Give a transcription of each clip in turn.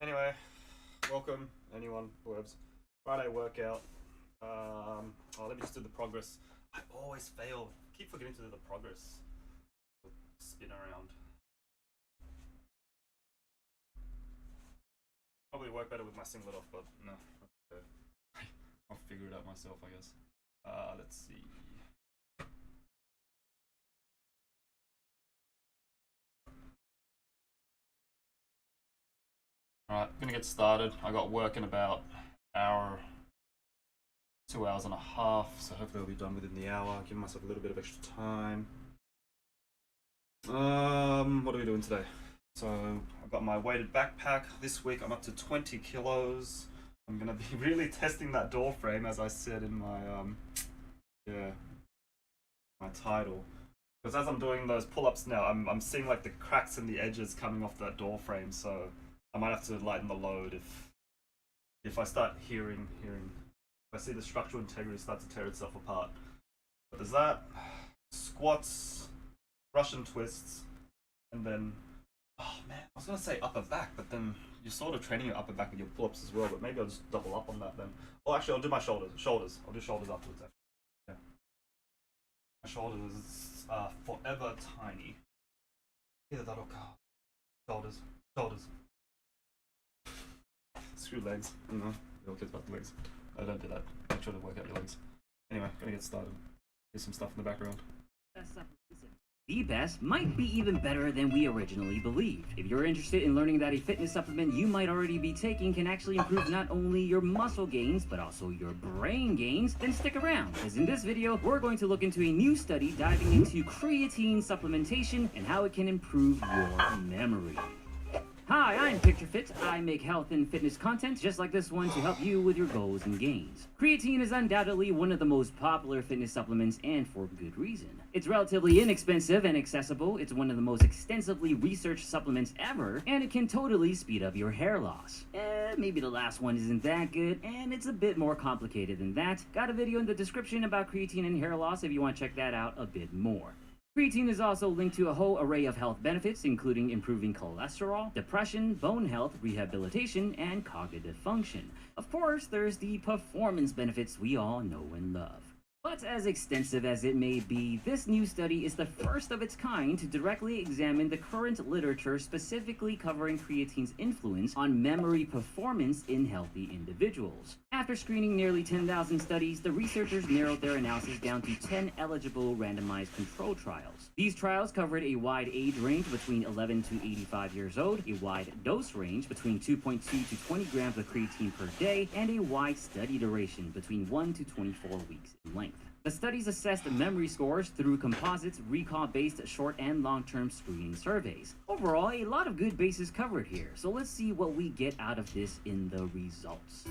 Anyway, welcome anyone who has Friday workout. Let me just do the progress. I always fail. Keep forgetting to do the progress. Spin around. Probably work better with my singlet off, but no. Okay. I'll figure it out myself, I guess. Let's see. Alright, gonna get started. I got work in about hour, 2 hours and a half, so hopefully I'll be done within the hour. Give myself a little bit of extra time. What are we doing today? So I've got my weighted backpack. This week I'm up to 20 kilos. I'm gonna be really testing that door frame, as I said in my my title. Because as I'm doing those pull-ups now, I'm seeing like the cracks in the edges coming off that door frame. So I might have to lighten the load if I start hearing. If I see the structural integrity start to tear itself apart. But there's that. Squats, Russian twists, and then oh man, I was gonna say upper back, but then you're sort of training your upper back with your pull-ups as well. But maybe I'll just double up on that then. Oh, actually, I'll do my shoulders. I'll do shoulders afterwards. Actually, yeah. My shoulders are forever tiny. Either that or shoulders. Screw legs. I don't know. They all kids about the legs. I don't do that. Make sure to work out your legs. Anyway, gonna get started. Here's some stuff in the background. The best might be even better than we originally believed. If you're interested in learning that a fitness supplement you might already be taking can actually improve not only your muscle gains, but also your brain gains, then stick around, as in this video, we're going to look into a new study diving into creatine supplementation and how it can improve your memory. Hi, I'm PictureFit. I make health and fitness content just like this one to help you with your goals and gains. Creatine is undoubtedly one of the most popular fitness supplements, and for good reason. It's relatively inexpensive and accessible, it's one of the most extensively researched supplements ever, and it can totally speed up your hair loss. Maybe the last one isn't that good, and it's a bit more complicated than that. Got a video in the description about creatine and hair loss if you want to check that out a bit more. Creatine is also linked to a whole array of health benefits, including improving cholesterol, depression, bone health, rehabilitation, and cognitive function. Of course, there's the performance benefits we all know and love. But as extensive as it may be, this new study is the first of its kind to directly examine the current literature specifically covering creatine's influence on memory performance in healthy individuals. After screening nearly 10,000 studies, the researchers narrowed their analysis down to 10 eligible randomized control trials. These trials covered a wide age range between 11 to 85 years old, a wide dose range between 2.2 to 20 grams of creatine per day, and a wide study duration between 1 to 24 weeks in length. The studies assessed memory scores through composites, recall-based short and long-term screening surveys. Overall, a lot of good bases covered here, so let's see what we get out of this in the results.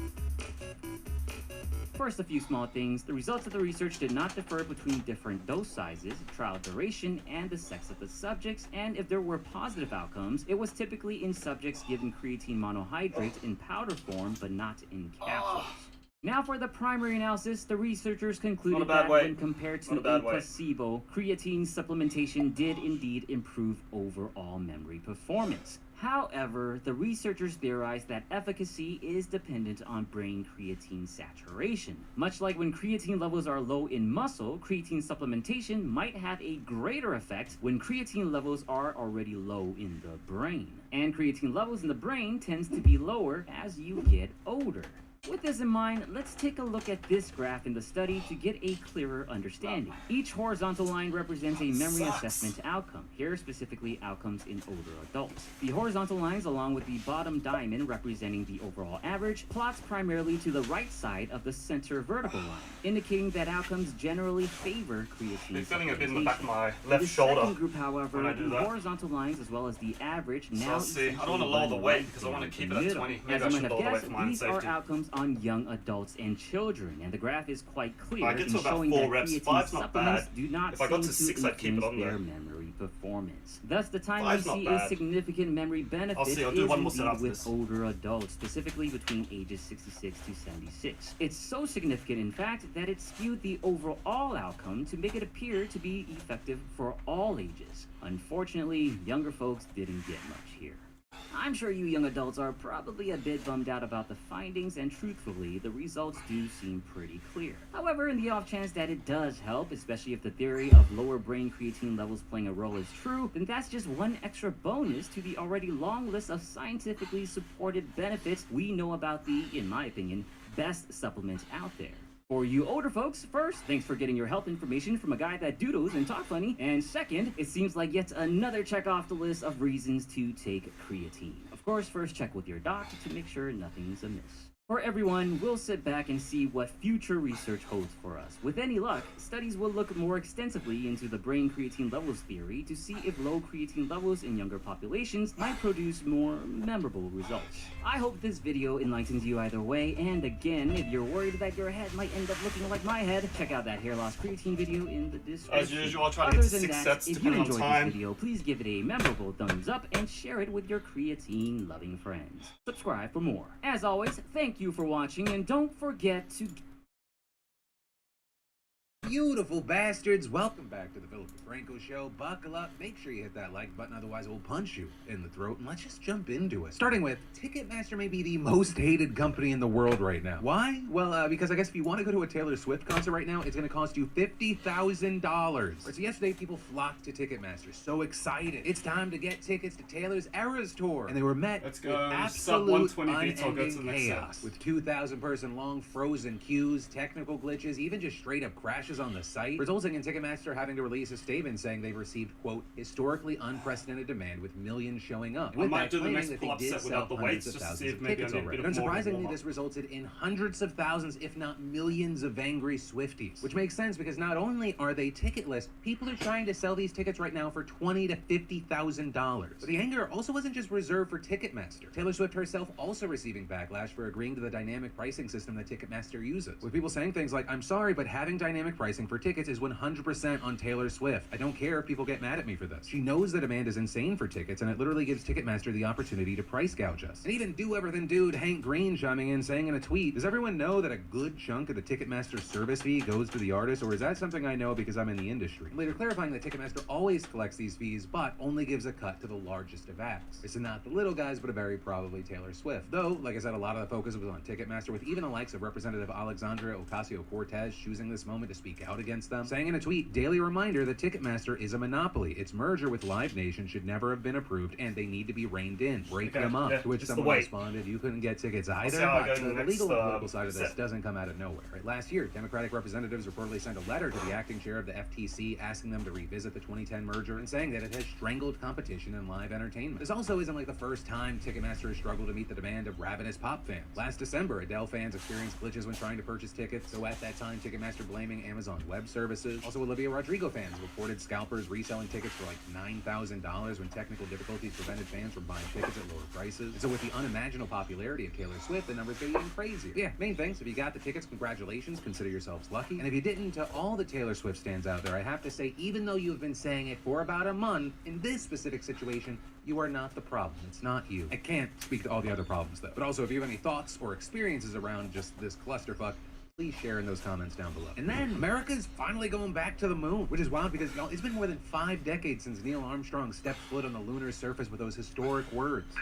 First, a few small things. The results of the research did not differ between different dose sizes, trial duration, and the sex of the subjects, and if there were positive outcomes, it was typically in subjects given creatine monohydrate in powder form, but not in capsules. Now for the primary analysis, the researchers concluded that when compared to a placebo, creatine supplementation did indeed improve overall memory performance. However, the researchers theorized that efficacy is dependent on brain creatine saturation. Much like when creatine levels are low in muscle, creatine supplementation might have a greater effect when creatine levels are already low in the brain. And creatine levels in the brain tends to be lower as you get older. With this in mind, let's take a look at this graph in the study to get a clearer understanding. Each horizontal line represents a memory assessment outcome, here specifically outcomes in older adults. The horizontal lines, along with the bottom diamond representing the overall average, plots primarily to the right side of the center vertical line, indicating that outcomes generally favor creatine. I'm feeling a bit in the back of my left shoulder. The second group, however, the horizontal lines as well as the average now see. I don't want to lower the weight because I want to keep it at 20. Maybe I should lower the weight for my own safety. These are outcomes on young adults and children, and the graph is quite clear in showing that creatine supplements not do not if I got to 6, I'd keep it on their there. memory performance. Thus, the time we see bad. a significant memory benefit is indeed with older adults, specifically between ages 66 to 76. It's so significant, in fact, that it skewed the overall outcome to make it appear to be effective for all ages. Unfortunately, younger folks didn't get much here. I'm sure you young adults are probably a bit bummed out about the findings, and truthfully, the results do seem pretty clear. However, in the off chance that it does help, especially if the theory of lower brain creatine levels playing a role is true, then that's just one extra bonus to the already long list of scientifically supported benefits we know about the, in my opinion, best supplement out there. For you older folks, first, thanks for getting your health information from a guy that doodles and talk funny. And second, it seems like yet another check off the list of reasons to take creatine. Of course, first check with your doctor to make sure nothing's amiss. For everyone, we'll sit back and see what future research holds for us. With any luck, studies will look more extensively into the brain creatine levels theory to see if low creatine levels in younger populations might produce more memorable results. I hope this video enlightens you either way, and again, if you're worried that your head might end up looking like my head, check out that hair loss creatine video in the description. As usual, I'll try to get Other to than 6 that, sets if you depending on enjoyed time. this video, please give it a memorable thumbs up and share it with your creatine-loving friends. Subscribe for more. As always, thank you for watching, and don't forget to... Beautiful bastards, welcome back to the Philip DeFranco Show. Buckle up, make sure you hit that like button, otherwise I will punch you in the throat, and let's just jump into it. Starting with, Ticketmaster may be the most hated company in the world right now. Why? Well, because I guess if you want to go to a Taylor Swift concert right now, it's going to cost you $50,000. So yesterday, people flocked to Ticketmaster, so excited. It's time to get tickets to Taylor's Eras Tour. And they were met Let's with go. Sub absolute 120 beats, I'll go to the unending next chaos. set. With 2,000-person long frozen queues, technical glitches, even just straight up crashes on the site, resulting in Ticketmaster having to release a statement saying they've received, quote, historically unprecedented demand with millions showing up. And I with might that, do the claiming next that they pull-up did set sell without the hundreds weights of just to see thousands if of maybe I tickets need a already. bit And of more of a unsurprisingly, warm-up. this resulted in hundreds of thousands, if not millions, of angry Swifties. Which makes sense because not only are they ticketless, people are trying to sell these tickets right now for $20,000 to $50,000. But the anger also wasn't just reserved for Ticketmaster. Taylor Swift herself also receiving backlash for agreeing to the dynamic pricing system that Ticketmaster uses. With people saying things like, I'm sorry, but having dynamic pricing for tickets is 100% on Taylor Swift. I don't care if people get mad at me for this. She knows the demand is insane for tickets, and it literally gives Ticketmaster the opportunity to price gouge us. And even do-everything dude Hank Green chiming in saying in a tweet, does everyone know that a good chunk of the Ticketmaster service fee goes to the artist, or is that something I know because I'm in the industry? Later clarifying that Ticketmaster always collects these fees, but only gives a cut to the largest of acts. It's not the little guys, but a very probably Taylor Swift. Though, like I said, a lot of the focus was on Ticketmaster, with even the likes of Representative Alexandria Ocasio-Cortez choosing this moment to speak out against them, saying in a tweet, daily reminder that Ticketmaster is a monopoly. Its merger with Live Nation should never have been approved, and they need to be reined in. Break Okay, them up. yeah, To which just the someone weight. responded, you couldn't get tickets either. see how I But go to the the next, legal and political side of this set. doesn't come out of nowhere. Right? Last year, Democratic representatives reportedly sent a letter to the acting chair of the FTC asking them to revisit the 2010 merger and saying that it has strangled competition in live entertainment. This also isn't like the first time Ticketmaster has struggled to meet the demand of ravenous pop fans. Last December, Adele fans experienced glitches when trying to purchase tickets, so at that time, Ticketmaster blaming Amazon Web Services. Also, Olivia Rodrigo fans reported scalpers reselling tickets for like $9,000 when technical difficulties prevented fans from buying tickets at lower prices. And so with the unimaginable popularity of Taylor Swift, the numbers get even crazier. Yeah, main things, if you got the tickets, congratulations, consider yourselves lucky. And if you didn't, to all the Taylor Swift stands out there, I have to say, even though you have been saying it for about a month, in this specific situation, you are not the problem. It's not you. I can't speak to all the other problems though. But also, if you have any thoughts or experiences around just this clusterfuck, please share in those comments down below. And then America's finally going back to the moon, which is wild because y'all, it's been more than 5 decades since Neil Armstrong stepped foot on the lunar surface with those historic words.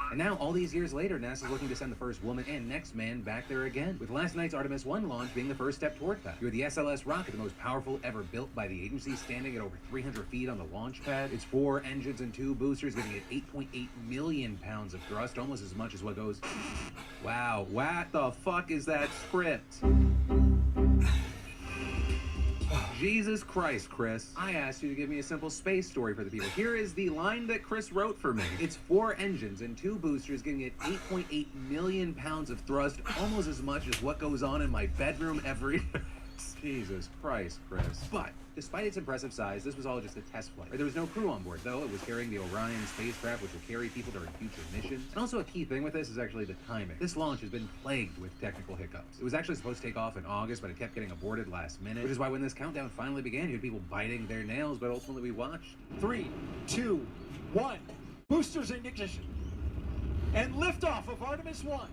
And now, all these years later, NASA's looking to send the first woman and next man back there again, with last night's Artemis 1 launch being the first step toward that. You're the SLS rocket, the most powerful ever built by the agency, standing at over 300 feet on the launch pad. Its 4 engines and 2 boosters, giving it 8.8 million pounds of thrust, almost as much as what goes... Wow, what the fuck is that script? Jesus Christ, Chris. I asked you to give me a simple space story for the people. Here is the line that Chris wrote for me. It's 4 engines and 2 boosters, giving it 8.8 million pounds of thrust, almost as much as what goes on in my bedroom every day. Jesus Christ, Chris. But despite its impressive size, this was all just a test flight. There was no crew on board, though. It was carrying the Orion spacecraft, which will carry people during future missions. And also a key thing with this is actually the timing. This launch has been plagued with technical hiccups. It was actually supposed to take off in August, but it kept getting aborted last minute, which is why when this countdown finally began, you had people biting their nails, but ultimately we watched. 3, 2, 1. Boosters in ignition. And liftoff of Artemis 1.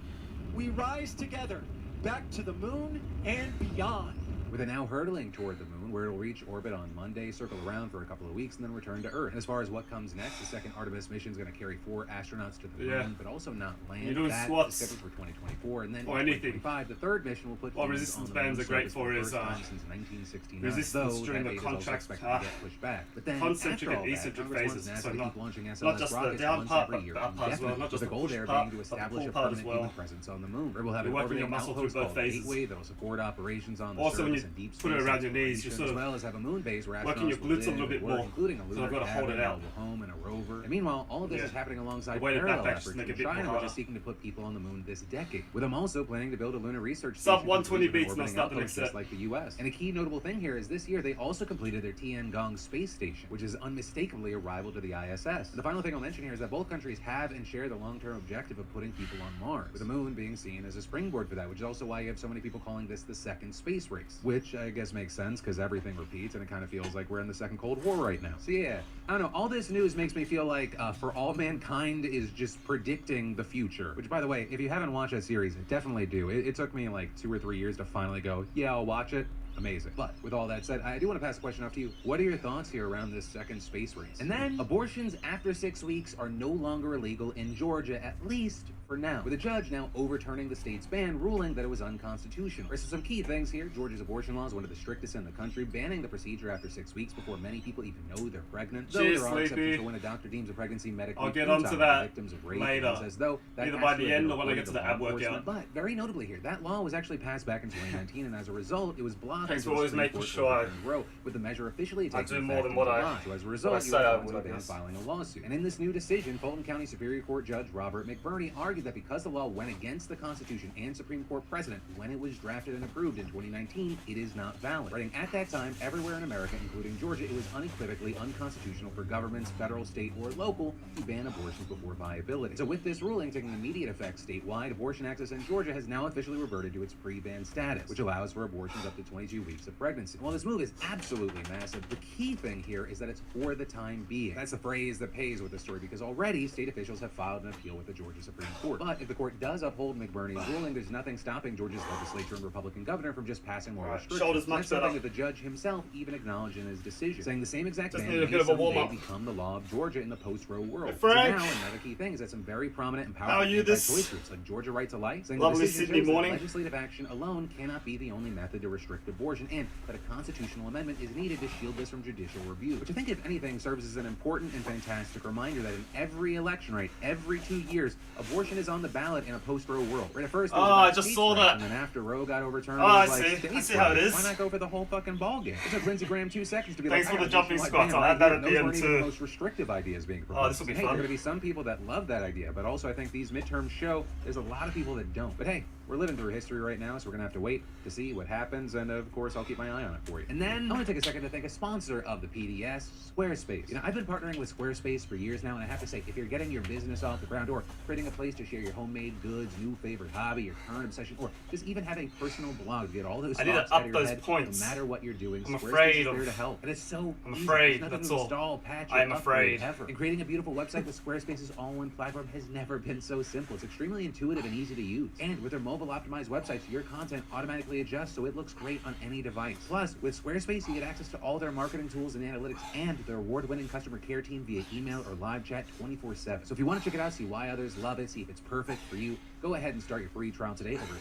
We rise together back to the moon and beyond. with it now hurtling toward the moon, where it'll reach orbit on Monday, circle around for a couple of weeks, and then return to Earth. And as far as what comes next, the second Artemis mission is going to carry 4 astronauts to the moon, but also not land. You're doing that squats. is scheduled for 2024, and then Or in anything. 2025, the third mission will put What humans resistance on the moon bands are great surface for the is, first time since 1969. resistance though during that the date is also contract- expected to get pushed back. But then concentric after all and that, eccentric Congress wants phases, NASA so to not- keep launching SLS not just the rockets down once part, every but year, the up part as well, indefinitely, not just with the the goal push there part, being to but the establish pull a part as permanent well. human presence on the moon, where we'll have You're an working your orbiting muscle through outpost both called phases. Gateway that'll support operations on the Also, when surface you and deep put it space around your knees, you exploration, sort as of well as have a moon base where working your astronauts will glutes a little live bit and work, more. including a So lunar I've got to hold cabin, it out. mobile home, and a rover. And meanwhile, all of this Yeah. is happening alongside The weight of parallel that back efforts just make it from a bit China, more which harder. is seeking to put people on the moon this decade, with them also planning to build a lunar research Sub station 120 with an beats, and I'll orbiting start the outpost next just set. like the U.S. And a key notable thing here is this year they also completed their Tiangong space station, which is unmistakably a rival to the ISS. And the final thing I'll mention here is that both countries have and share the long-term objective of putting people on Mars, with the moon being seen as a springboard for that, which is also why you have so many people calling this the second space race, which I guess makes sense because everything repeats and it kind of feels like we're in the second Cold War right now. So yeah, I don't know, all this news makes me feel like For All Mankind is just predicting the future, which by the way, if you haven't watched that series, definitely do. It took me like 2 or 3 years to finally go, yeah, I'll watch it. Amazing. But with all that said, I do want to pass the question off to you. What are your thoughts here around this second space race? And then abortions after 6 weeks are no longer illegal in Georgia, at least for now, with a judge now overturning the state's ban, ruling that it was unconstitutional. So some key things here. Georgia's abortion law is one of the strictest in the country, banning the procedure after 6 weeks before many people even know they're pregnant. Though Cheers, there are Sleepy. exceptions for when a doctor deems a pregnancy medically I'll get futile onto for that victims of rape, later. and as though that Either has by to the have end been or when I reported get to to the law ab workout. enforcement. But very notably here, that law was actually passed back in 2019, and as a result, it was blocked. Thanks for until the always Supreme making Court sure I- overturned Roe, with the measure officially I taking do effect more than in what I- July. So as a what I result, you said I have would, to I ban guess. filing a lawsuit. And in this new decision, Fulton County Superior Court Judge Robert McBurney argued that because the law went against the Constitution and Supreme Court precedent when it was drafted and approved in 2019, it is not valid. Writing at that time, everywhere in America, including Georgia, it was unequivocally unconstitutional for governments, federal, state, or local, to ban abortions before viability. So with this ruling taking immediate effect statewide, abortion access in Georgia has now officially reverted to its pre-ban status, which allows for abortions up to 22 weeks of pregnancy. While this move is absolutely massive, the key thing here is that it's for the time being. That's the phrase that pays with the story, because already state officials have filed an appeal with the Georgia Supreme Court. But if the court does uphold McBurney's ruling, there's nothing stopping Georgia's legislature and Republican governor from just passing more Right, restrictions. shoulders And much that's something better. that the judge himself even acknowledged in his decision, saying the same exact Just ban need a may bit of a someday warm-up. become the law of Georgia in the post-Roe world. Hey, So now, Frank. another key thing is that some very prominent and How powerful are you this anti-choice groups like Georgia Right to Life, saying lovely the decision Sydney shows that morning? legislative action alone cannot be the only method to restrict abortion, and that a constitutional amendment is needed to shield this from judicial review. Which I think, if anything, serves as an important and fantastic reminder that in every election, right, every 2 years, abortion is on the ballot in a post-Roe world. Right, at first, it was Oh, about I just states' saw rights, that. and then after Roe got overturned, Oh, it I was like see. I states' see how it rights. is. Why not go for the whole fucking ball game? It took Lindsey Graham 2 seconds to be Thanks like, for I the got jumping nationwide squats. ban I'll right add that here. at Those the end weren't even too. the most restrictive ideas being proposed. this will be Hey, fun. there are going to be some people that love that idea, but also I think these midterms show there's a lot of people that don't. But hey, we're living through history right now, so we're going to have to wait to see what happens, and of course, I'll keep my eye on it for you. And then I want to take a second to thank a sponsor of the PDS, Squarespace. You know, I've been partnering with Squarespace for years now, and I have to say, if you're getting your business off the ground, or creating a place to share your homemade goods, new favorite hobby, your current obsession, or just even have a personal blog to get all those I need to thoughts out up of your those head, points. no matter what you're doing, I'm Squarespace afraid is of- there to help. And it's so I'm easy. afraid, There's nothing that's to all. install, patch, I am or upgrade afraid. ever. And creating a beautiful website with Squarespace's all-in platform has never been so simple. It's extremely intuitive and easy to use. And with their mobile-optimized websites, your content automatically adjusts so it looks great on any device. Plus, with Squarespace, you get access to all their marketing tools and analytics and their award-winning customer care team via email or live chat 24/7. So if you want to check it out, see why others love it, see if it's perfect for you, go ahead and start your free trial today over at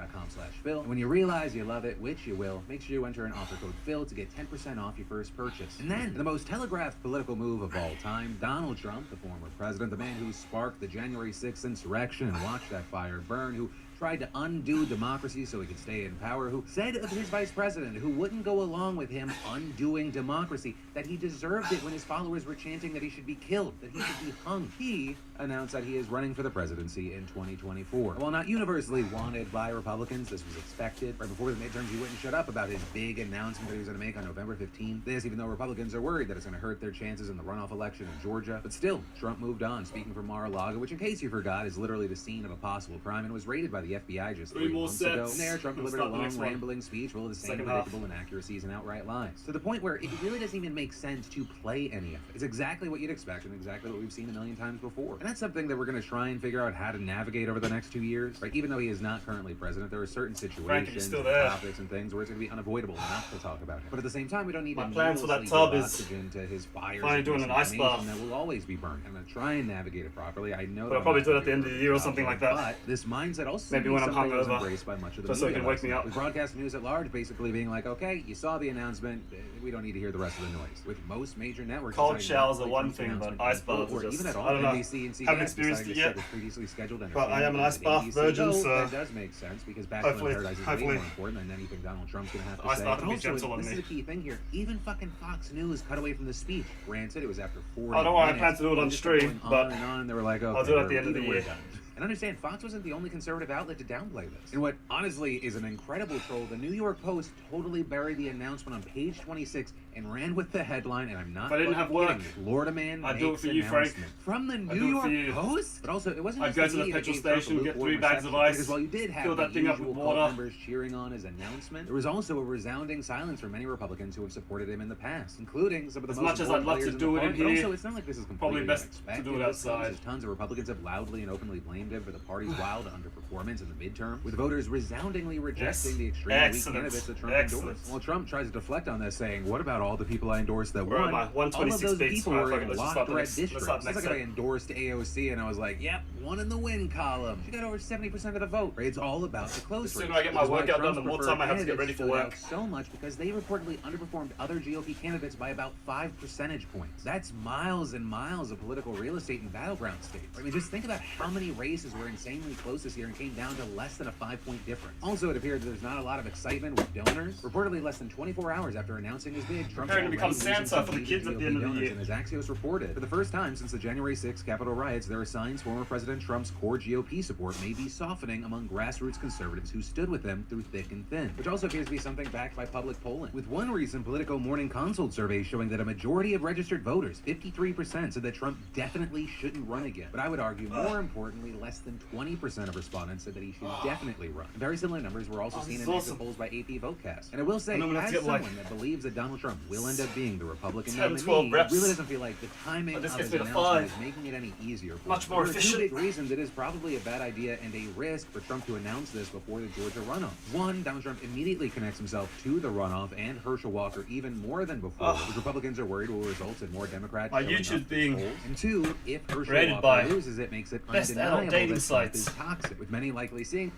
squarespace.com/Phil. And when you realize you love it, which you will, make sure you enter an offer code Phil to get 10% off your first purchase. And then, the most telegraphed political move of all time, Donald Trump, the former president, the man who sparked the January 6th insurrection and watched that fire burn, who tried to undo democracy so he could stay in power, who said of his vice president, who wouldn't go along with him undoing democracy, that he deserved it when his followers were chanting that he should be killed, that he should be hung. He announced that he is running for the presidency in 2024. While not universally wanted by Republicans, this was expected. Right before the midterms, he wouldn't shut up about his big announcement that he was going to make on November 15th. This, even though Republicans are worried that it's going to hurt their chances in the runoff election in Georgia. But still, Trump moved on, speaking from Mar-a-Lago, which, in case you forgot, is literally the scene of a possible crime and was raided by the FBI just 3 more months ago. sets. And there, Trump Let's delivered a start the long, next one. rambling speech full of the same Second half. predictable inaccuracies and outright lies. To the point where it really doesn't even make sense to play any of it. It's exactly what you'd expect and exactly what we've seen a million times before. And that's something that we're going to try and figure out how to navigate over the the next 2 years, right? Even though he is not currently president, there are certain situations, still there. topics, and things where it's going to be unavoidable not to talk about him. But at the same time, we don't need My to plans for that needlessly tub give is oxygen to his fires. finally doing an ice bath. That will always be burned. I'm going to try and navigate it properly. I know But that I'll probably I'm do it not at the end of the year or something like that. But this mindset also Maybe when I'm something that was hungover, embraced by much of the just so it media can wake last me night. up. With broadcast news at large basically being like, okay, you saw the announcement, we don't need to hear the rest of the noise. With most major networks, Cold deciding showers not to are one Trump's thing, but announcement ice in full, baths are or just, even at all, I don't know. NBC and CBS Haven't experienced deciding it to yet. stick with previously scheduled But I am an entertainment ice bath at ABC. virgin, So so that does make sense because Bachelor in hopefully- Paradise is way hopefully more important than anything Donald Trump's going to have to Ice say. bath But will be also, gentle on this me. is a key thing here. Even fucking Fox News cut away from the speech. Granted, it was after 40 Oh, don't worry, I minutes. plan to do it on just stream, going on but and on. They were like, okay, I'll do it at the end of the either we're year. done. And understand, Fox wasn't the only conservative outlet to downplay this. In what honestly is an incredible troll, the New York Post totally buried the announcement on page 26 and ran with the headline, and I'm not If I didn't have fucking work, kidding you. Florida man I'd do it makes for you, Frank. announcement. From the I'd New do it York for you. Post? But also, it wasn't I'd just go to the media that petrol gave Trump a station, get lukewarm 3 bags of reception. ice, Because while you did have fill the that thing up usual with cult water. members cheering on his announcement, there was also a resounding silence from many Republicans who have supported him in the past, including some of the As most much as I'd important love to players in do the it in party. But here, also, it's not like this is probably completely best unexpected. to do it This comes outside. as tons of Republicans have loudly and openly blamed him for the party's wild underperformance in the midterm, with voters resoundingly rejecting Yes. the extremely weak Excellent. candidates that Trump Excellent. endorsed. Well, Trump tries to deflect on this, saying, "What about all the people I endorsed that Where won? am I? All of 126 those beats. people Alright, were fuck it, in let's just locked start the red next- let's districts." start It's next like if I set. endorsed AOC and I was like, "Yep, won in the win column. She got over 70% of the vote." Right? It's all about the close The race. sooner I get my Which is why workout done, Trump's the more preferred time I have to get ready candidates for stood out work. so much because they reportedly underperformed other GOP candidates by about 5 percentage points. That's miles and miles of political real estate in battleground states. I mean, just think about how many races were insanely close this year and came down to less than a 5-point difference. Also, it appears there's not a lot of excitement with donors. Reportedly, less than 24 hours after announcing his bid, Trump's Preparing to become already losing Santa some for the key kids at the GOP end of the donors, year. and as Axios reported, for the first time since the January 6th Capitol riots, there are signs former President Trump's core GOP support may be softening among grassroots conservatives who stood with him through thick and thin, which also appears to be something backed by public polling. With one recent Politico Morning Consult survey showing that a majority of registered voters, 53%, said that Trump definitely shouldn't run again. But I would argue, more importantly, less than 20% of respondents said that he should definitely run. Very similar numbers were also Oh, seen this in is exit awesome. polls by AP Votecast. And I will say, And I'm gonna have as to get, like, someone that believes that Donald Trump will end up being the Republican 10 to nominee, 12 reps. it really doesn't feel like the timing But this of gets his me to announcement 5. is making it any easier for Much him. more There are efficient. two big reasons it is probably a bad idea and a risk for Trump to announce this before the Georgia runoff. One, Donald Trump immediately connects himself to the runoff and Herschel Walker even more than before, Ugh. which Republicans are worried will result in more Democrats My showing up YouTube's to being polls. And two, if Herschel rated Walker by loses, it makes it best adult undeniable dating that Trump sites. is toxic, with many likely seeing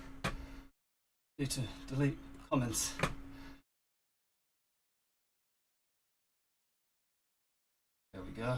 Need to delete comments. There we go.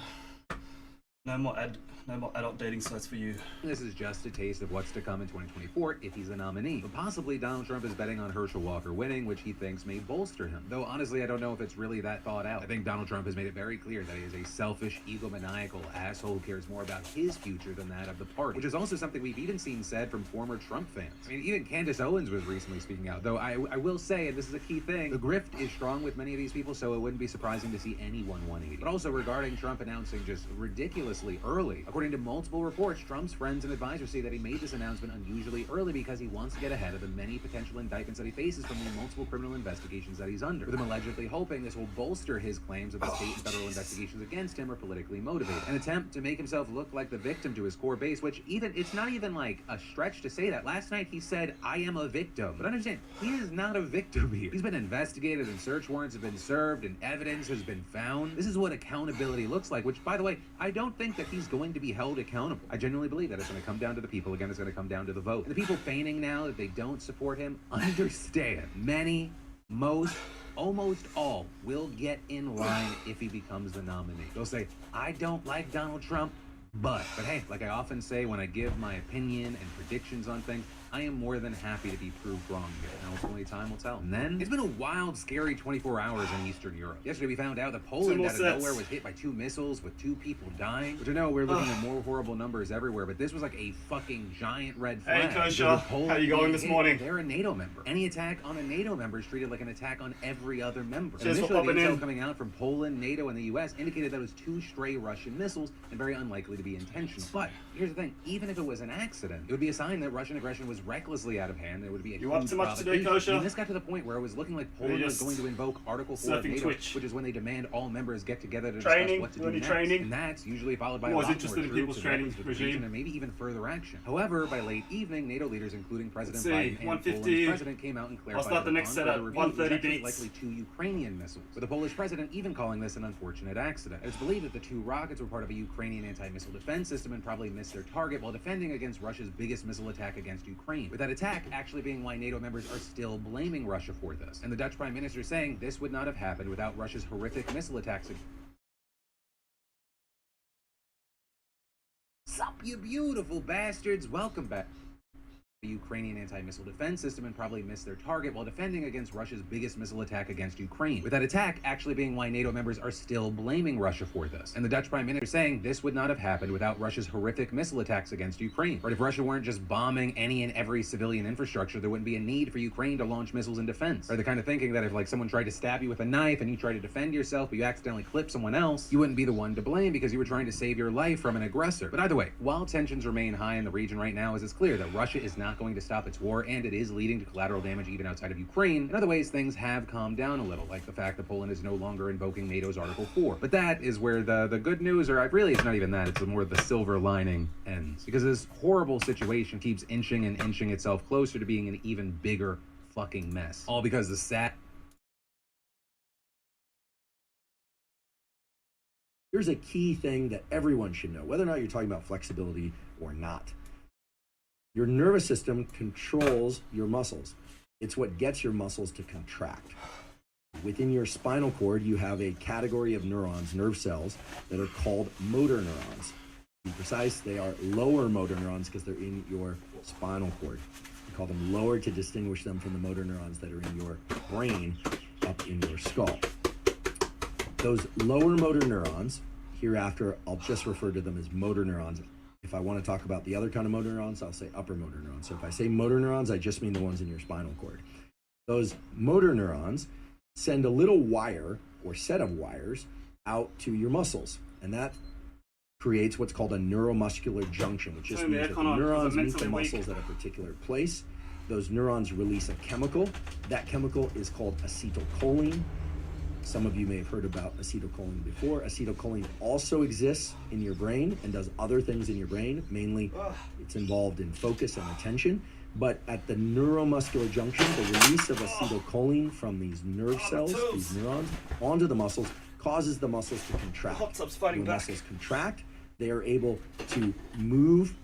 No more adult dating sites for you. this is just a taste of what's to come in 2024 if he's the nominee. But possibly Donald Trump is betting on Herschel Walker winning, which he thinks may bolster him. Though honestly, I don't know if it's really that thought out. I think Donald Trump has made it very clear that he is a selfish, egomaniacal asshole who cares more about his future than that of the party. Which is also something we've even seen said from former Trump fans. I mean, even Candace Owens was recently speaking out. Though I will say, and this is a key thing, the grift is strong with many of these people, so it wouldn't be surprising to see anyone 180. But also regarding Trump announcing just ridiculously early, according to multiple reports, Trump's friends and advisors say that he made this announcement unusually early because he wants to get ahead of the many potential indictments that he faces from the multiple criminal investigations that he's under, with him allegedly hoping this will bolster his claims that the state and federal investigations against him are politically motivated. An attempt to make himself look like the victim to his core base, which it's not even like a stretch to say that. Last night he said, "I am a victim." But understand, he is not a victim here. He's been investigated and search warrants have been served and evidence has been found. This is what accountability looks like, which, by the way, I don't think that he's going to be held accountable. I genuinely believe that it's going to come down to the people. Again, it's going to come down to the vote. And the people feigning now that they don't support him, understand. Many, most, almost all will get in line if he becomes the nominee. They'll say, "I don't like Donald Trump, but hey, like I often say when I give my opinion and predictions on things, I am more than happy to be proved wrong here, and ultimately time will tell." And then, it's been a wild, scary 24 hours in Eastern Europe. Yesterday we found out that Poland more out of sets. nowhere was hit by 2 missiles with 2 people dying, which I know we're looking at more horrible numbers everywhere, but this was like a fucking giant red Hey, flag. Kosha. With Poland How you going being this hit, morning? They're a NATO member. Any attack on a NATO member is treated like an attack on every other member. And Cheers for initially, the popping intel in. coming out from Poland, NATO, and the US indicated that it was 2 stray Russian missiles and very unlikely to be intentional. But here's the thing, even if it was an accident, it would be a sign that Russian aggression was was recklessly out of hand, there would be a You up huge to much today, provocation. Kosha? And this got to the point where it was looking like Poland was just going to invoke Article 4 of surfing NATO, Twitch. which is when they demand all members get together to Training? discuss what to Do do any next. training? And that's usually followed by a Always lot interested more in troops people's and training weapons to the regime. region and maybe even further action. However, by late evening, NATO leaders, including President Let's see, Biden and 150. Poland's president, came out and clarified start the that next on set further at review, it was 130 actually beats. likely 2 Ukrainian missiles, with the Polish president even calling this an unfortunate accident. It's believed that the 2 rockets were part of a Ukrainian anti-missile defense system and probably missed their target while defending against Russia's biggest missile attack against Ukraine, with that attack actually being why NATO members are still blaming Russia for this. And the Dutch Prime Minister saying this would not have happened without Russia's horrific missile attacks. Sup, you beautiful bastards! Welcome back. The Ukrainian anti-missile defense system and probably missed their target while defending against Russia's biggest missile attack against Ukraine, with that attack actually being why NATO members are still blaming Russia for this. And the Dutch Prime Minister saying this would not have happened without Russia's horrific missile attacks against Ukraine. Right? If Russia weren't just bombing any and every civilian infrastructure, there wouldn't be a need for Ukraine to launch missiles in defense. Or the kind of thinking that if like someone tried to stab you with a knife and you tried to defend yourself but you accidentally clip someone else, you wouldn't be the one to blame because you were trying to save your life from an aggressor. But either way, while tensions remain high in the region right now, it's clear that Russia is not going to stop its war, and it is leading to collateral damage even outside of Ukraine. In other ways, things have calmed down a little, like the fact that Poland is no longer invoking NATO's Article 4. But that is where the good news, or really it's not even that, it's more the silver lining ends. Because this horrible situation keeps inching and inching itself closer to being an even bigger fucking mess. All because the Here's a key thing that everyone should know, whether or not you're talking about flexibility or not. Your nervous system controls your muscles. It's what gets your muscles to contract. Within your spinal cord, you have a category of neurons, nerve cells, that are called motor neurons. To be precise, they are lower motor neurons because they're in your spinal cord. We call them lower to distinguish them from the motor neurons that are in your brain up in your skull. Those lower motor neurons, hereafter I'll just refer to them as motor neurons. If I want to talk about the other kind of motor neurons, I'll say upper motor neurons. So if I say motor neurons, I just mean the ones in your spinal cord. Those motor neurons send a little wire or set of wires out to your muscles. And that creates what's called a neuromuscular junction, which just means that the neurons meet the muscles at a particular place. Those neurons release a chemical. That chemical is called acetylcholine. Some of you may have heard about acetylcholine before. Acetylcholine also exists in your brain and does other things in your brain. Mainly, it's involved in focus and attention. But at the neuromuscular junction, the release of acetylcholine from these nerve cells, these neurons, onto the muscles causes the muscles to contract. When muscles contract, they are able to move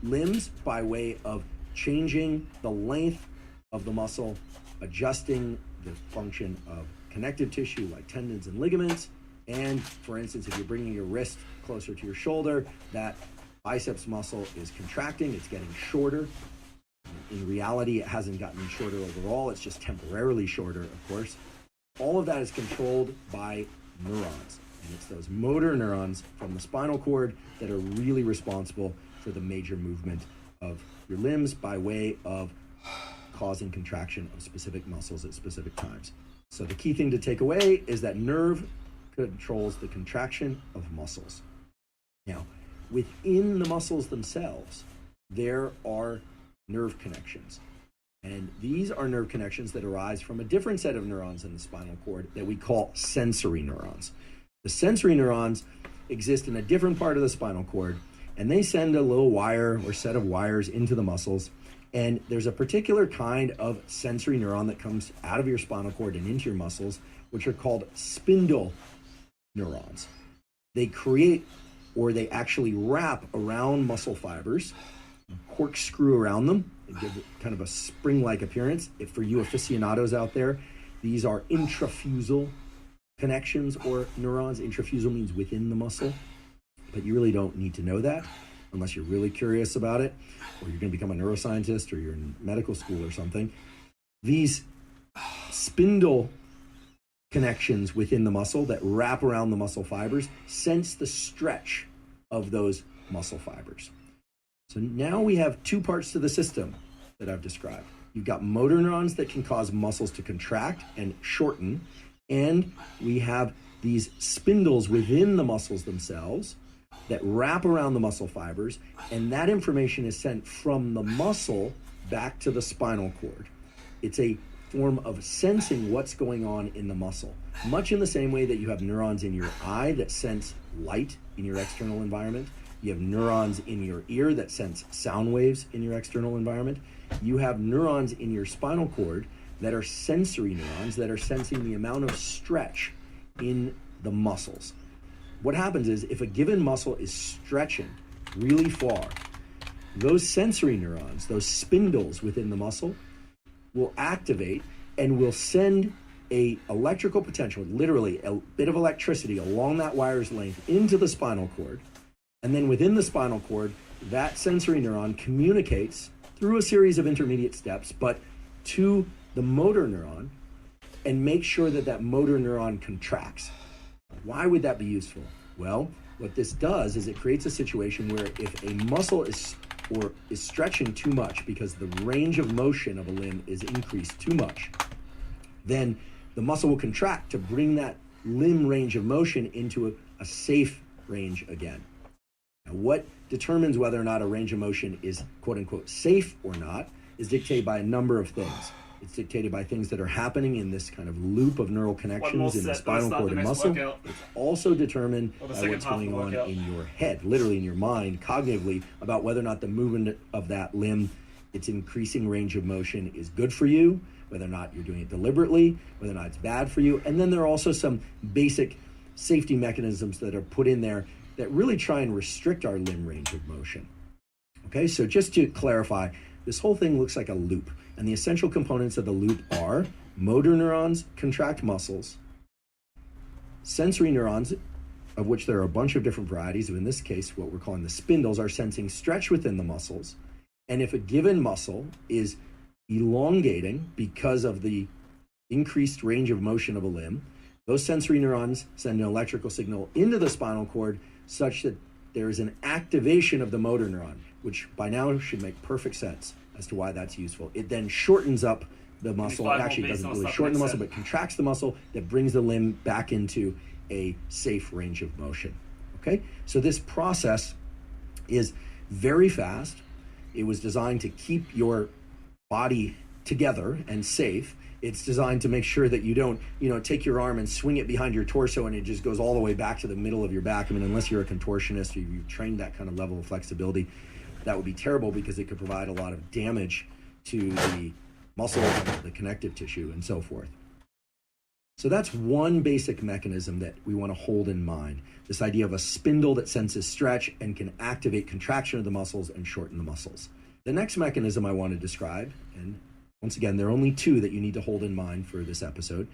limbs by way of changing the length of the muscle, adjusting the function of connective tissue like tendons and ligaments. And for instance, if you're bringing your wrist closer to your shoulder, that biceps muscle is contracting, it's getting shorter. In reality, it hasn't gotten shorter overall, it's just temporarily shorter, of course. All of that is controlled by neurons. And it's those motor neurons from the spinal cord that are really responsible for the major movement of your limbs by way of causing contraction of specific muscles at specific times. So the key thing to take away is that nerve controls the contraction of muscles. Now, within the muscles themselves, there are nerve connections. And these are nerve connections that arise from a different set of neurons in the spinal cord that we call sensory neurons. The sensory neurons exist in a different part of the spinal cord, and they send a little wire or set of wires into the muscles. And there's a particular kind of sensory neuron that comes out of your spinal cord and into your muscles, which are called spindle neurons. They create, or they actually wrap around muscle fibers, corkscrew around them, and give it kind of a spring-like appearance. If for you aficionados out there, these are intrafusal connections or neurons. Intrafusal means within the muscle, but you really don't need to know that unless you're really curious about it, or you're going to become a neuroscientist, or you're in medical school or something. These spindle connections within the muscle that wrap around the muscle fibers sense the stretch of those muscle fibers. So now we have two parts to the system that I've described. You've got motor neurons that can cause muscles to contract and shorten, and we have these spindles within the muscles themselves that wrap around the muscle fibers, and that information is sent from the muscle back to the spinal cord. It's a form of sensing what's going on in the muscle, much in the same way that you have neurons in your eye that sense light in your external environment. You have neurons in your ear that sense sound waves in your external environment. You have neurons in your spinal cord that are sensory neurons that are sensing the amount of stretch in the muscles. What happens is if a given muscle is stretching really far, those sensory neurons, those spindles within the muscle, will activate and will send a electrical potential, literally a bit of electricity along that wire's length into the spinal cord. And then within the spinal cord, that sensory neuron communicates through a series of intermediate steps, but to the motor neuron, and make sure that that motor neuron contracts. Why would that be useful? Well, what this does is it creates a situation where if a muscle is stretching too much because the range of motion of a limb is increased too much, then the muscle will contract to bring that limb range of motion into a safe range again. Now, what determines whether or not a range of motion is quote unquote safe or not is dictated by a number of things. It's dictated by things that are happening in this kind of loop of neural connections in the spinal cord and muscle. It's also determined by what's going on in your head, literally in your mind, cognitively, about whether or not the movement of that limb, its increasing range of motion, is good for you, whether or not you're doing it deliberately, whether or not it's bad for you. And then there are also some basic safety mechanisms that are put in there that really try and restrict our limb range of motion. Okay, so just to clarify, this whole thing looks like a loop. And the essential components of the loop are motor neurons contract muscles, sensory neurons, of which there are a bunch of different varieties, in this case, what we're calling the spindles, are sensing stretch within the muscles. And if a given muscle is elongating because of the increased range of motion of a limb, those sensory neurons send an electrical signal into the spinal cord such that there is an activation of the motor neuron, which by now should make perfect sense as to why that's useful. It then shortens up the muscle. It actually doesn't really shorten the muscle, but contracts the muscle that brings the limb back into a safe range of motion. Okay, so this process is very fast. It was designed to keep your body together and safe. It's designed to make sure that you don't, take your arm and swing it behind your torso and it just goes all the way back to the middle of your back. I mean, unless you're a contortionist or you've trained that kind of level of flexibility, that would be terrible because it could provide a lot of damage to the muscles, the connective tissue, and so forth. So that's one basic mechanism that we want to hold in mind, this idea of a spindle that senses stretch and can activate contraction of the muscles and shorten the muscles. The next mechanism I want to describe, and once again, there are only two that you need to hold in mind for this episode.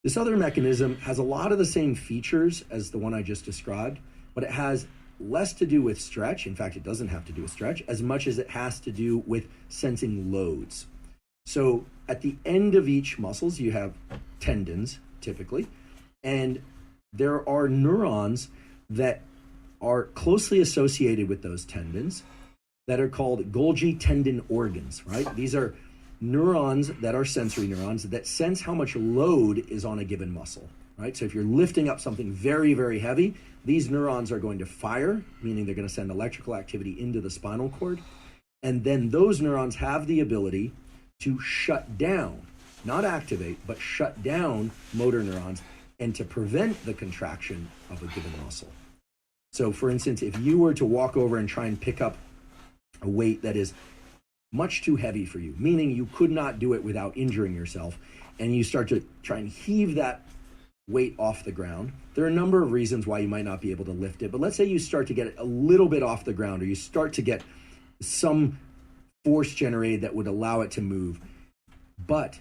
This other mechanism has a lot of the same features as the one I just described, but it has less to do with stretch. In fact, it doesn't have to do with stretch as much as it has to do with sensing loads. So at the end of each muscles, you have tendons typically, and there are neurons that are closely associated with those tendons that are called Golgi tendon organs, right? These are neurons that are sensory neurons that sense how much load is on a given muscle, right? So if you're lifting up something very, very heavy, these neurons are going to fire, meaning they're going to send electrical activity into the spinal cord. And then those neurons have the ability to shut down, not activate, but shut down motor neurons and to prevent the contraction of a given muscle. So for instance, if you were to walk over and try and pick up a weight that is much too heavy for you, meaning you could not do it without injuring yourself, and you start to try and heave that weight off the ground, there are a number of reasons why you might not be able to lift it. But let's say you start to get it a little bit off the ground, or you start to get some force generated that would allow it to move. But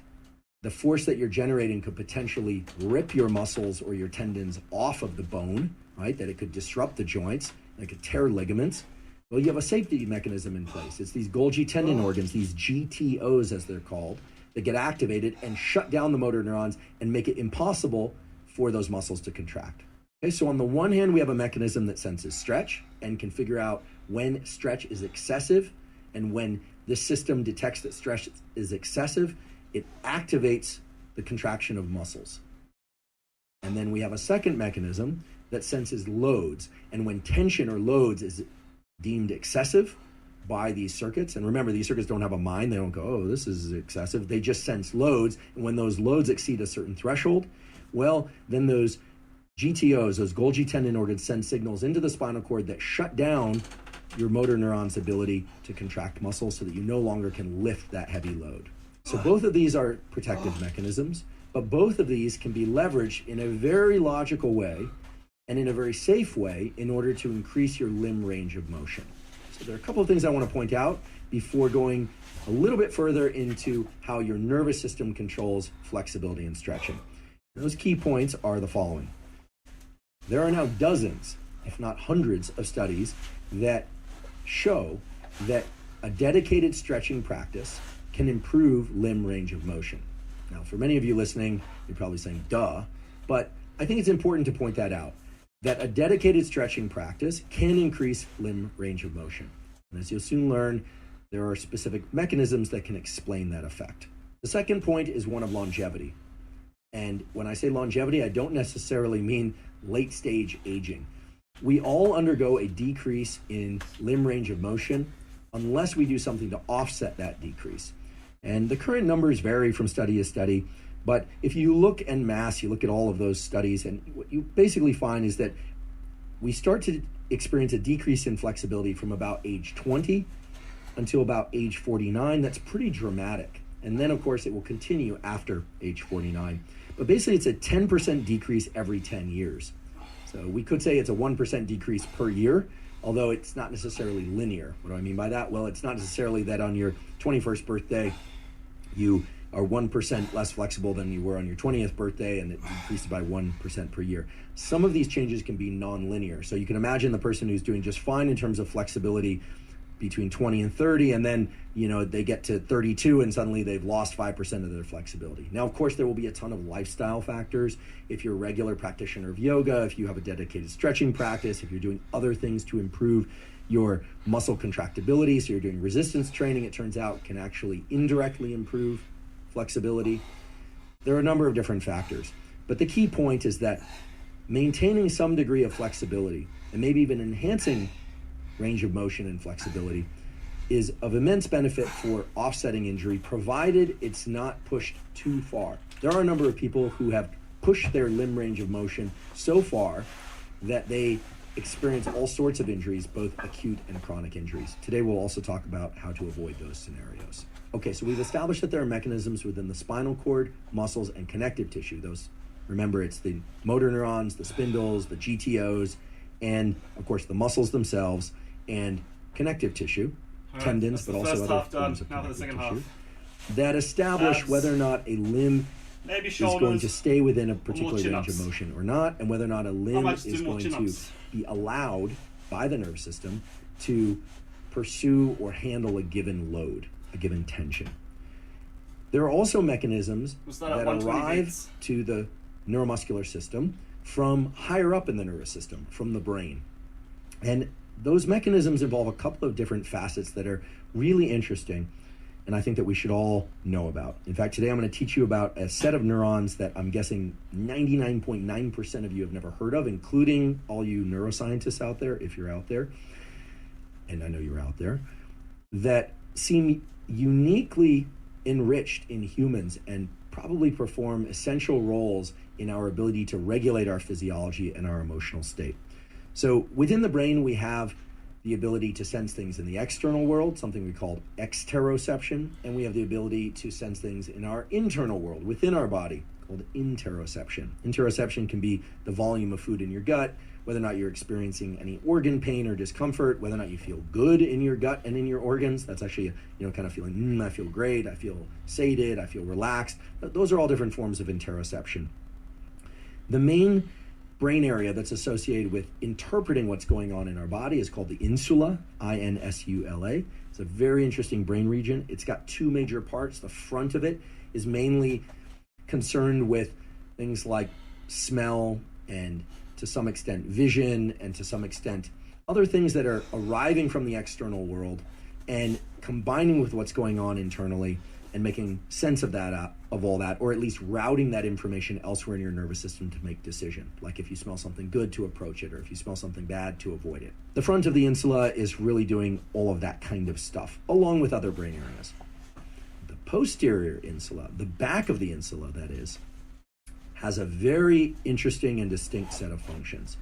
the force that you're generating could potentially rip your muscles or your tendons off of the bone, right? That it could disrupt the joints, it could tear ligaments. Well, you have a safety mechanism in place. It's these Golgi tendon organs, these GTOs as they're called, that get activated and shut down the motor neurons and make it impossible for those muscles to contract. Okay, so on the one hand, we have a mechanism that senses stretch and can figure out when stretch is excessive, and when this system detects that stretch is excessive, it activates the contraction of muscles. And then we have a second mechanism that senses loads, and when tension or loads is deemed excessive, by these circuits. And remember, these circuits don't have a mind. They don't go, oh, this is excessive. They just sense loads. And when those loads exceed a certain threshold, well, then those GTOs, those Golgi tendon organs, send signals into the spinal cord that shut down your motor neuron's ability to contract muscles so that you no longer can lift that heavy load. So both of these are protective mechanisms, but both of these can be leveraged in a very logical way and in a very safe way in order to increase your limb range of motion. So there are a couple of things I want to point out before going a little bit further into how your nervous system controls flexibility and stretching. And those key points are the following. There are now dozens, if not hundreds, of studies that show that a dedicated stretching practice can improve limb range of motion. Now, for many of you listening, you're probably saying, duh, but I think it's important to point that out, that a dedicated stretching practice can increase limb range of motion. And as you'll soon learn, there are specific mechanisms that can explain that effect. The second point is one of longevity. And when I say longevity, I don't necessarily mean late stage aging. We all undergo a decrease in limb range of motion unless we do something to offset that decrease. And the current numbers vary from study to study, but if you look en masse, you look at all of those studies, and what you basically find is that we start to experience a decrease in flexibility from about age 20 until about age 49. That's pretty dramatic. And then, of course, it will continue after age 49. But basically, it's a 10% decrease every 10 years. So we could say it's a 1% decrease per year, although it's not necessarily linear. What do I mean by that? Well, it's not necessarily that on your 21st birthday, you are 1% less flexible than you were on your 20th birthday, and it decreased by 1% per year. Some of these changes can be non-linear. So you can imagine the person who's doing just fine in terms of flexibility between 20 and 30, and then they get to 32 and suddenly they've lost 5% of their flexibility. Now, of course, there will be a ton of lifestyle factors. If you're a regular practitioner of yoga, if you have a dedicated stretching practice, if you're doing other things to improve your muscle contractibility, so you're doing resistance training, it turns out can actually indirectly improve flexibility. There are a number of different factors, but the key point is that maintaining some degree of flexibility and maybe even enhancing range of motion and flexibility is of immense benefit for offsetting injury, provided it's not pushed too far. There are a number of people who have pushed their limb range of motion so far that they experience all sorts of injuries, both acute and chronic injuries. Today we'll also talk about how to avoid those scenarios. Okay, so we've established that there are mechanisms within the spinal cord, muscles, and connective tissue. Those, remember, it's the motor neurons, the spindles, the GTOs, and of course the muscles themselves, and connective tissue, tendons, but also other forms of connective tissue, that establish whether or not a limb is going to stay within a particular range of motion or not, and whether or not a limb is going to be allowed by the nervous system to pursue or handle a given load, a given tension. There are also mechanisms that arrive to the neuromuscular system from higher up in the nervous system, from the brain. And those mechanisms involve a couple of different facets that are really interesting, and I think that we should all know about. In fact, today I'm going to teach you about a set of neurons that I'm guessing 99.9% of you have never heard of, including all you neuroscientists out there, if you're out there, and I know you're out there, that seem uniquely enriched in humans and probably perform essential roles in our ability to regulate our physiology and our emotional state. So within the brain, we have the ability to sense things in the external world, something we call exteroception, and we have the ability to sense things in our internal world, within our body, called interoception. Interoception can be the volume of food in your gut, whether or not you're experiencing any organ pain or discomfort, whether or not you feel good in your gut and in your organs. That's actually, kind of feeling, I feel great, I feel sated, I feel relaxed. Those are all different forms of interoception. The main brain area that's associated with interpreting what's going on in our body is called the insula, I-N-S-U-L-A. It's a very interesting brain region. It's got two major parts. The front of it is mainly concerned with things like smell and to some extent vision and to some extent other things that are arriving from the external world and combining with what's going on internally and making sense of that, of all that, or at least routing that information elsewhere in your nervous system to make decision. Like if you smell something good, to approach it, or if you smell something bad, to avoid it. The front of the insula is really doing all of that kind of stuff, along with other brain areas. The posterior insula, the back of the insula that is, has a very interesting and distinct set of functions.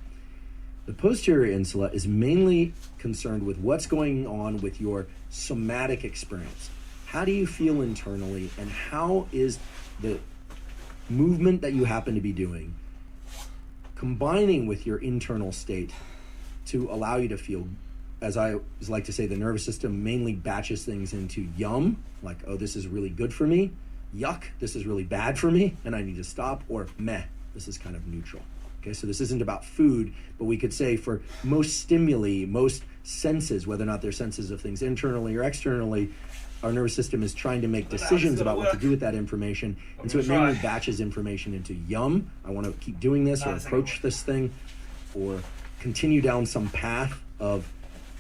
The posterior insula is mainly concerned with what's going on with your somatic experience. How do you feel internally, and how is the movement that you happen to be doing combining with your internal state to allow you to feel, as I like to say, the nervous system mainly batches things into yum, like, oh, this is really good for me, yuck, this is really bad for me and I need to stop, or meh, this is kind of neutral. Okay, so this isn't about food, but we could say for most stimuli, most senses, whether or not they're senses of things internally or externally, our nervous system is trying to make decisions about what to do with that information. And so it mainly batches information into yum, I want to keep doing this, or approach this thing, or continue down some path of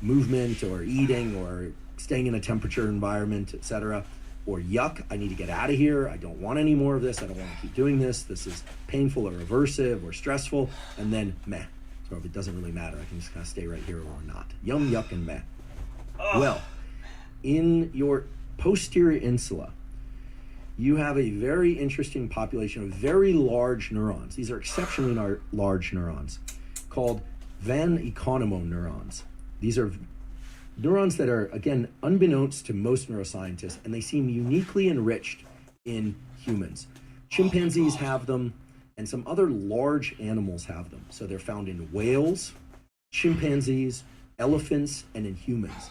movement or eating or staying in a temperature environment, etc. Or yuck, I need to get out of here, I don't want any more of this, I don't want to keep doing this is painful or aversive or stressful, and then meh. So if it doesn't really matter, I can just kind of stay right here or not. Yum, yuck, and meh. Well, in your posterior insula, you have a very interesting population of very large neurons. These are exceptionally large neurons called Van Economo neurons. These are neurons that are, again, unbeknownst to most neuroscientists, and they seem uniquely enriched in humans. Chimpanzees have them, and some other large animals have them. So they're found in whales, chimpanzees, elephants, and in humans.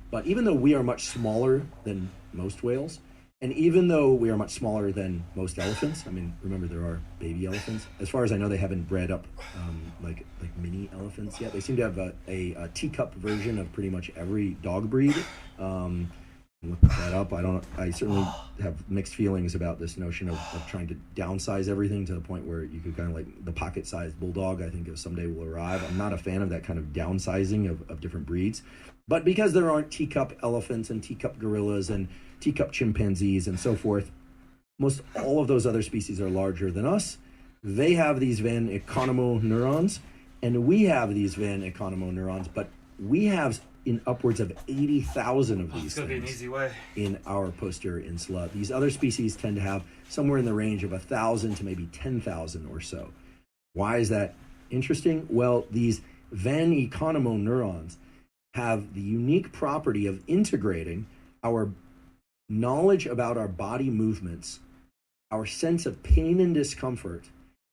But even though we are much smaller than most whales, and even though we are much smaller than most elephants, I mean, remember there are baby elephants. As far as I know, they haven't bred up like mini elephants yet. They seem to have a teacup version of pretty much every dog breed. Look that up. I certainly have mixed feelings about this notion of trying to downsize everything to the point where you could kind of like the pocket-sized bulldog, I think someday will arrive. I'm not a fan of that kind of downsizing of different breeds. But because there aren't teacup elephants and teacup gorillas and teacup chimpanzees and so forth, most all of those other species are larger than us. They have these Van Economo neurons, and we have these Van Economo neurons, but we have in upwards of 80,000 of these things in our posterior insula. These other species tend to have somewhere in the range of 1,000 to maybe 10,000 or so. Why is that interesting? Well, these Van Economo neurons have the unique property of integrating our knowledge about our body movements, our sense of pain and discomfort,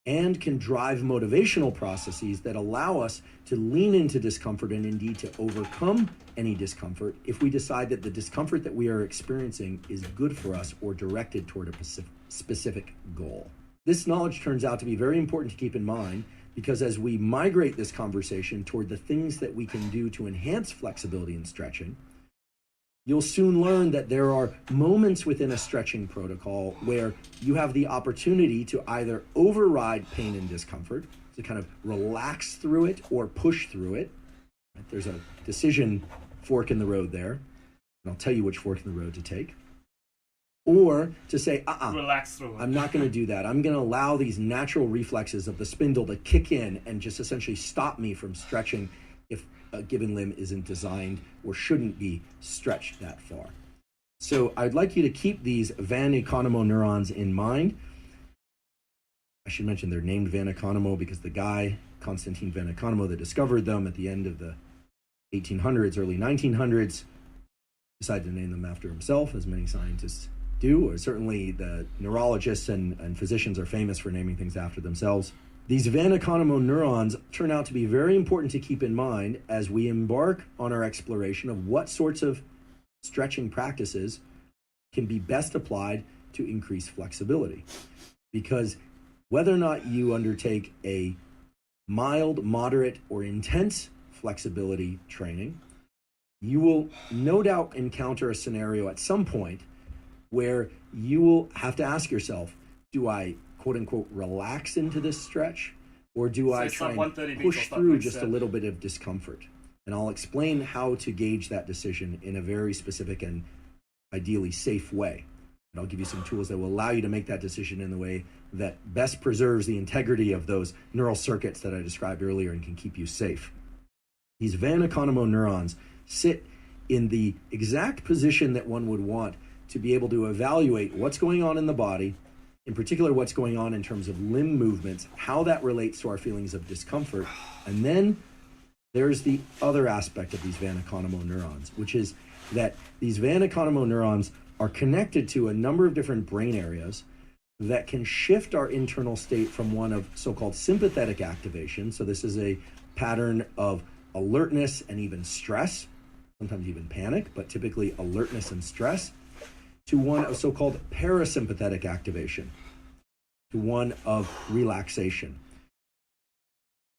and can drive motivational processes that allow us to lean into discomfort and indeed to overcome any discomfort if we decide that the discomfort that we are experiencing is good for us or directed toward a specific goal. This knowledge turns out to be very important to keep in mind, because as we migrate this conversation toward the things that we can do to enhance flexibility and stretching, you'll soon learn that there are moments within a stretching protocol where you have the opportunity to either override pain and discomfort, to kind of relax through it or push through it. There's a decision fork in the road there, and I'll tell you which fork in the road to take. Or to say, relax through it. I'm not going to do that. I'm going to allow these natural reflexes of the spindle to kick in and just essentially stop me from stretching if a given limb isn't designed or shouldn't be stretched that far. So I'd like you to keep these Van Economo neurons in mind. I should mention they're named Van Economo because the guy, Constantine Van Economo, that discovered them at the end of the 1800s, early 1900s, decided to name them after himself, as many scientists do, or certainly the neurologists and physicians are famous for naming things after themselves. These Van Economo neurons turn out to be very important to keep in mind as we embark on our exploration of what sorts of stretching practices can be best applied to increase flexibility. Because whether or not you undertake a mild, moderate, or intense flexibility training, you will no doubt encounter a scenario at some point where you will have to ask yourself, do I quote unquote relax into this stretch, or do I try and push through just a little bit of discomfort? And I'll explain how to gauge that decision in a very specific and ideally safe way. And I'll give you some tools that will allow you to make that decision in the way that best preserves the integrity of those neural circuits that I described earlier and can keep you safe. These Van Economo neurons sit in the exact position that one would want to be able to evaluate what's going on in the body, in particular what's going on in terms of limb movements, how that relates to our feelings of discomfort. And then there's the other aspect of these Van Economo neurons, which is that these Van Economo neurons are connected to a number of different brain areas that can shift our internal state from one of so-called sympathetic activation. So this is a pattern of alertness and even stress, sometimes even panic, but typically alertness and stress, to one of so-called parasympathetic activation, to one of relaxation.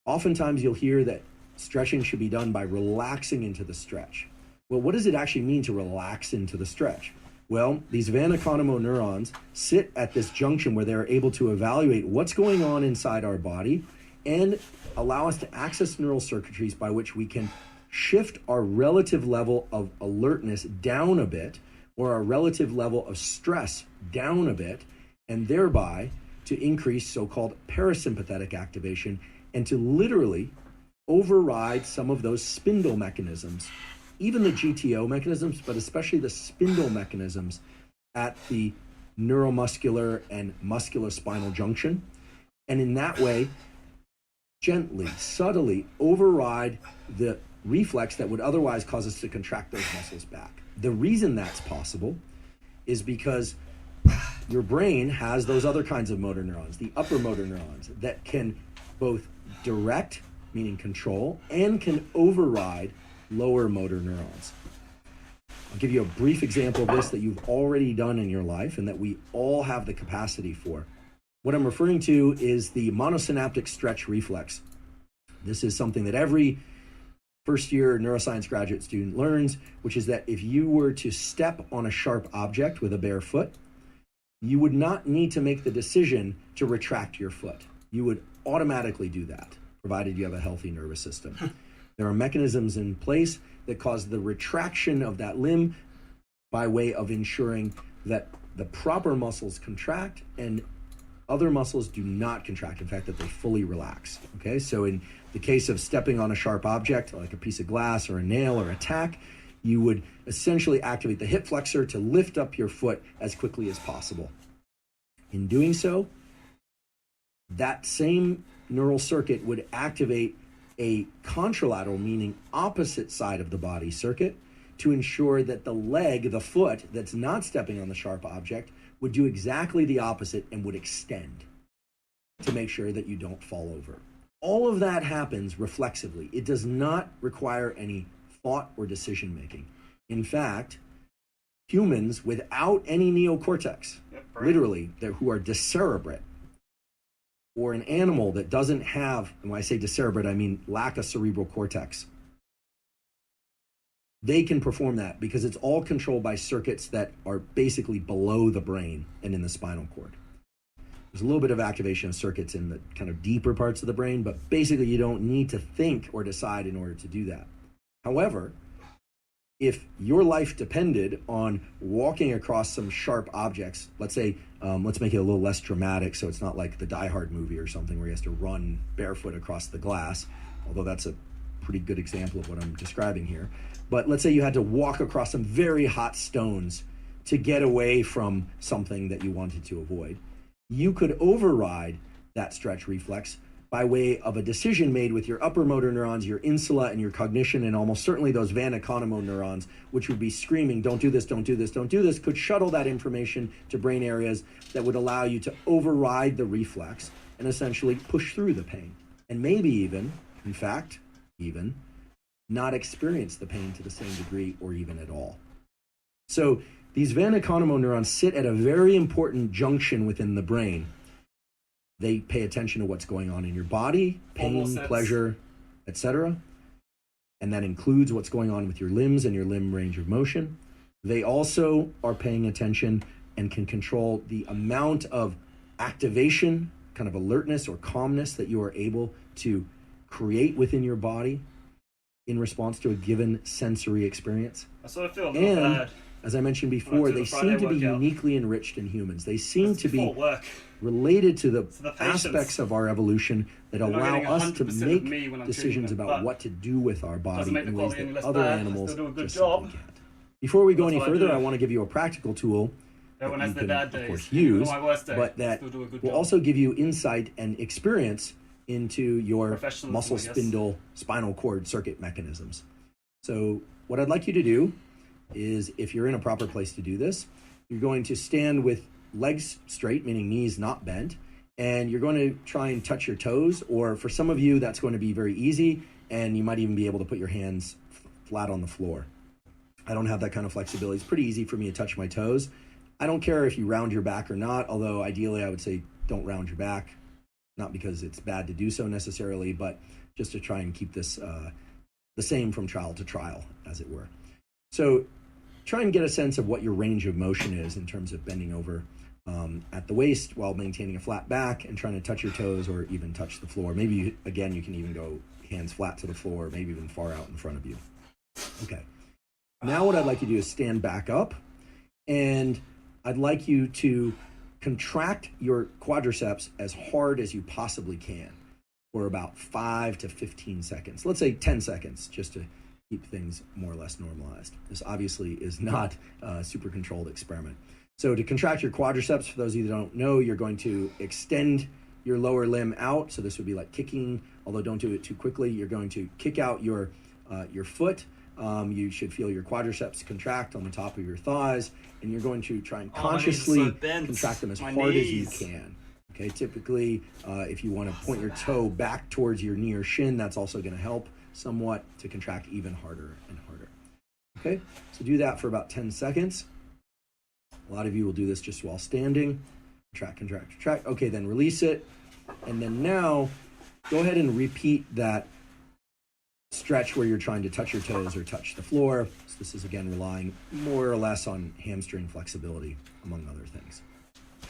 Oftentimes you'll hear that stretching should be done by relaxing into the stretch. Well, what does it actually mean to relax into the stretch? Well, these Van Economo neurons sit at this junction where they're able to evaluate what's going on inside our body and allow us to access neural circuitries by which we can shift our relative level of alertness down a bit, or our relative level of stress down a bit, and thereby to increase so-called parasympathetic activation and to literally override some of those spindle mechanisms, even the GTO mechanisms, but especially the spindle mechanisms at the neuromuscular and musculospinal junction. And in that way, gently, subtly override the reflex that would otherwise cause us to contract those muscles back. The reason that's possible is because your brain has those other kinds of motor neurons, the upper motor neurons, that can both direct, meaning control, and can override lower motor neurons. I'll give you a brief example of this that you've already done in your life and that we all have the capacity for. What I'm referring to is the monosynaptic stretch reflex. This is something that every first-year neuroscience graduate student learns, which is that if you were to step on a sharp object with a bare foot, you would not need to make the decision to retract your foot. You would automatically do that, provided you have a healthy nervous system. There are mechanisms in place that cause the retraction of that limb by way of ensuring that the proper muscles contract and other muscles do not contract. In fact, that they fully relax. Okay, so in the case of stepping on a sharp object, like a piece of glass or a nail or a tack, you would essentially activate the hip flexor to lift up your foot as quickly as possible. In doing so, that same neural circuit would activate a contralateral, meaning opposite side of the body circuit, to ensure that the leg, the foot that's not stepping on the sharp object, would do exactly the opposite and would extend to make sure that you don't fall over. All of that happens reflexively. It does not require any thought or decision making. In fact, humans without any neocortex, literally, who are decerebrate, or an animal that doesn't have, and when I say decerebrate, I mean lack a cerebral cortex, they can perform that because it's all controlled by circuits that are basically below the brain and in the spinal cord. There's a little bit of activation of circuits in the kind of deeper parts of the brain, but basically you don't need to think or decide in order to do that. However, if your life depended on walking across some sharp objects, let's say, let's make it a little less dramatic so it's not like the Die Hard movie or something where he has to run barefoot across the glass, although that's a pretty good example of what I'm describing here. But let's say you had to walk across some very hot stones to get away from something that you wanted to avoid. You could override that stretch reflex by way of a decision made with your upper motor neurons, your insula and your cognition, and almost certainly those Van Economo neurons, which would be screaming, don't do this, don't do this, don't do this, could shuttle that information to brain areas that would allow you to override the reflex and essentially push through the pain. And maybe even, in fact, even not experience the pain to the same degree or even at all. So these Van Economo neurons sit at a very important junction within the brain. They pay attention to what's going on in your body, pain, pleasure, etc. And that includes what's going on with your limbs and your limb range of motion. They also are paying attention and can control the amount of activation, kind of alertness or calmness that you are able to create within your body. in response to a given sensory experience. I sort of feel a little And bad. as I mentioned When before, I do they the Friday seem to be workout. uniquely enriched in humans. They seem It's to be before work. related to the So the patience. aspects of our evolution that They're not allow getting us to 100% of make me when I'm decisions treating them, about but what to do with our body make the in ways quality any that less other bad. I animals still do a good just job. simply can't. Before we go That's any what I further, do. I want to give you a practical tool Everyone that has you their can, bad of days. course, Even use, on my worst day, but I that still do a good will job. also give you insight and experience into your Professionalism, muscle I guess. spindle spinal cord circuit mechanisms. So what I'd like you to do is, if you're in a proper place to do this, you're going to stand with legs straight, meaning knees not bent, and you're going to try and touch your toes, or for some of you, that's going to be very easy, and you might even be able to put your hands flat on the floor. I don't have that kind of flexibility. It's pretty easy for me to touch my toes. I don't care if you round your back or not, although ideally I would say don't round your back, not because it's bad to do so necessarily, but just to try and keep this the same from trial to trial, as it were. So try and get a sense of what your range of motion is in terms of bending over at the waist while maintaining a flat back and trying to touch your toes or even touch the floor. Maybe, again, you can even go hands flat to the floor, maybe even far out in front of you. Okay. Now what I'd like you to do is stand back up, and I'd like you to contract your quadriceps as hard as you possibly can for about 5 to 15 seconds. Let's say 10 seconds, just to keep things more or less normalized. This obviously is not a super controlled experiment. So to contract your quadriceps, for those of you that don't know, you're going to extend your lower limb out. So this would be like kicking, although don't do it too quickly. You're going to kick out your foot. You should feel your quadriceps contract on the top of your thighs, and you're going to try and Oh, my knees are consciously so bent. contract them as My hard as you knees. can. Okay, typically, if you want to point your toe back towards your knee or shin, that's also going to help somewhat to contract even harder and harder. Okay, so do that for about 10 seconds. A lot of you will do this just while standing. Contract, contract, contract. Okay, then release it. And then now, go ahead and repeat that stretch where you're trying to touch your toes or touch the floor. So this is, again, relying more or less on hamstring flexibility, among other things.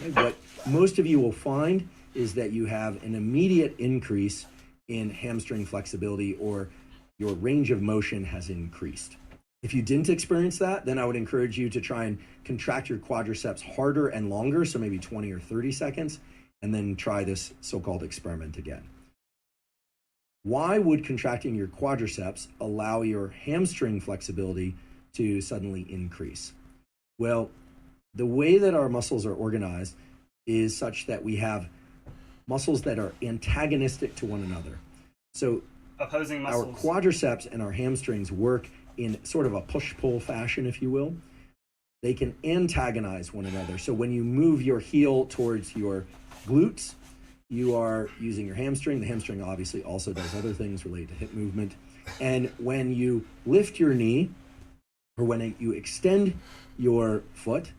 Okay, what most of you will find is that you have an immediate increase in hamstring flexibility, or your range of motion has increased. If you didn't experience that, then I would encourage you to try and contract your quadriceps harder and longer, so maybe 20 or 30 seconds, and then try this so-called experiment again. Why would contracting your quadriceps allow your hamstring flexibility to suddenly increase? Well, the way that our muscles are organized is such that we have muscles that are antagonistic to one another. So Opposing our muscles. quadriceps and our hamstrings work in sort of a push-pull fashion, if you will. They can antagonize one another. So when you move your heel towards your glutes, you are using your hamstring. The hamstring obviously also does other things related to hip movement. And when you lift your knee, or when you extend your foot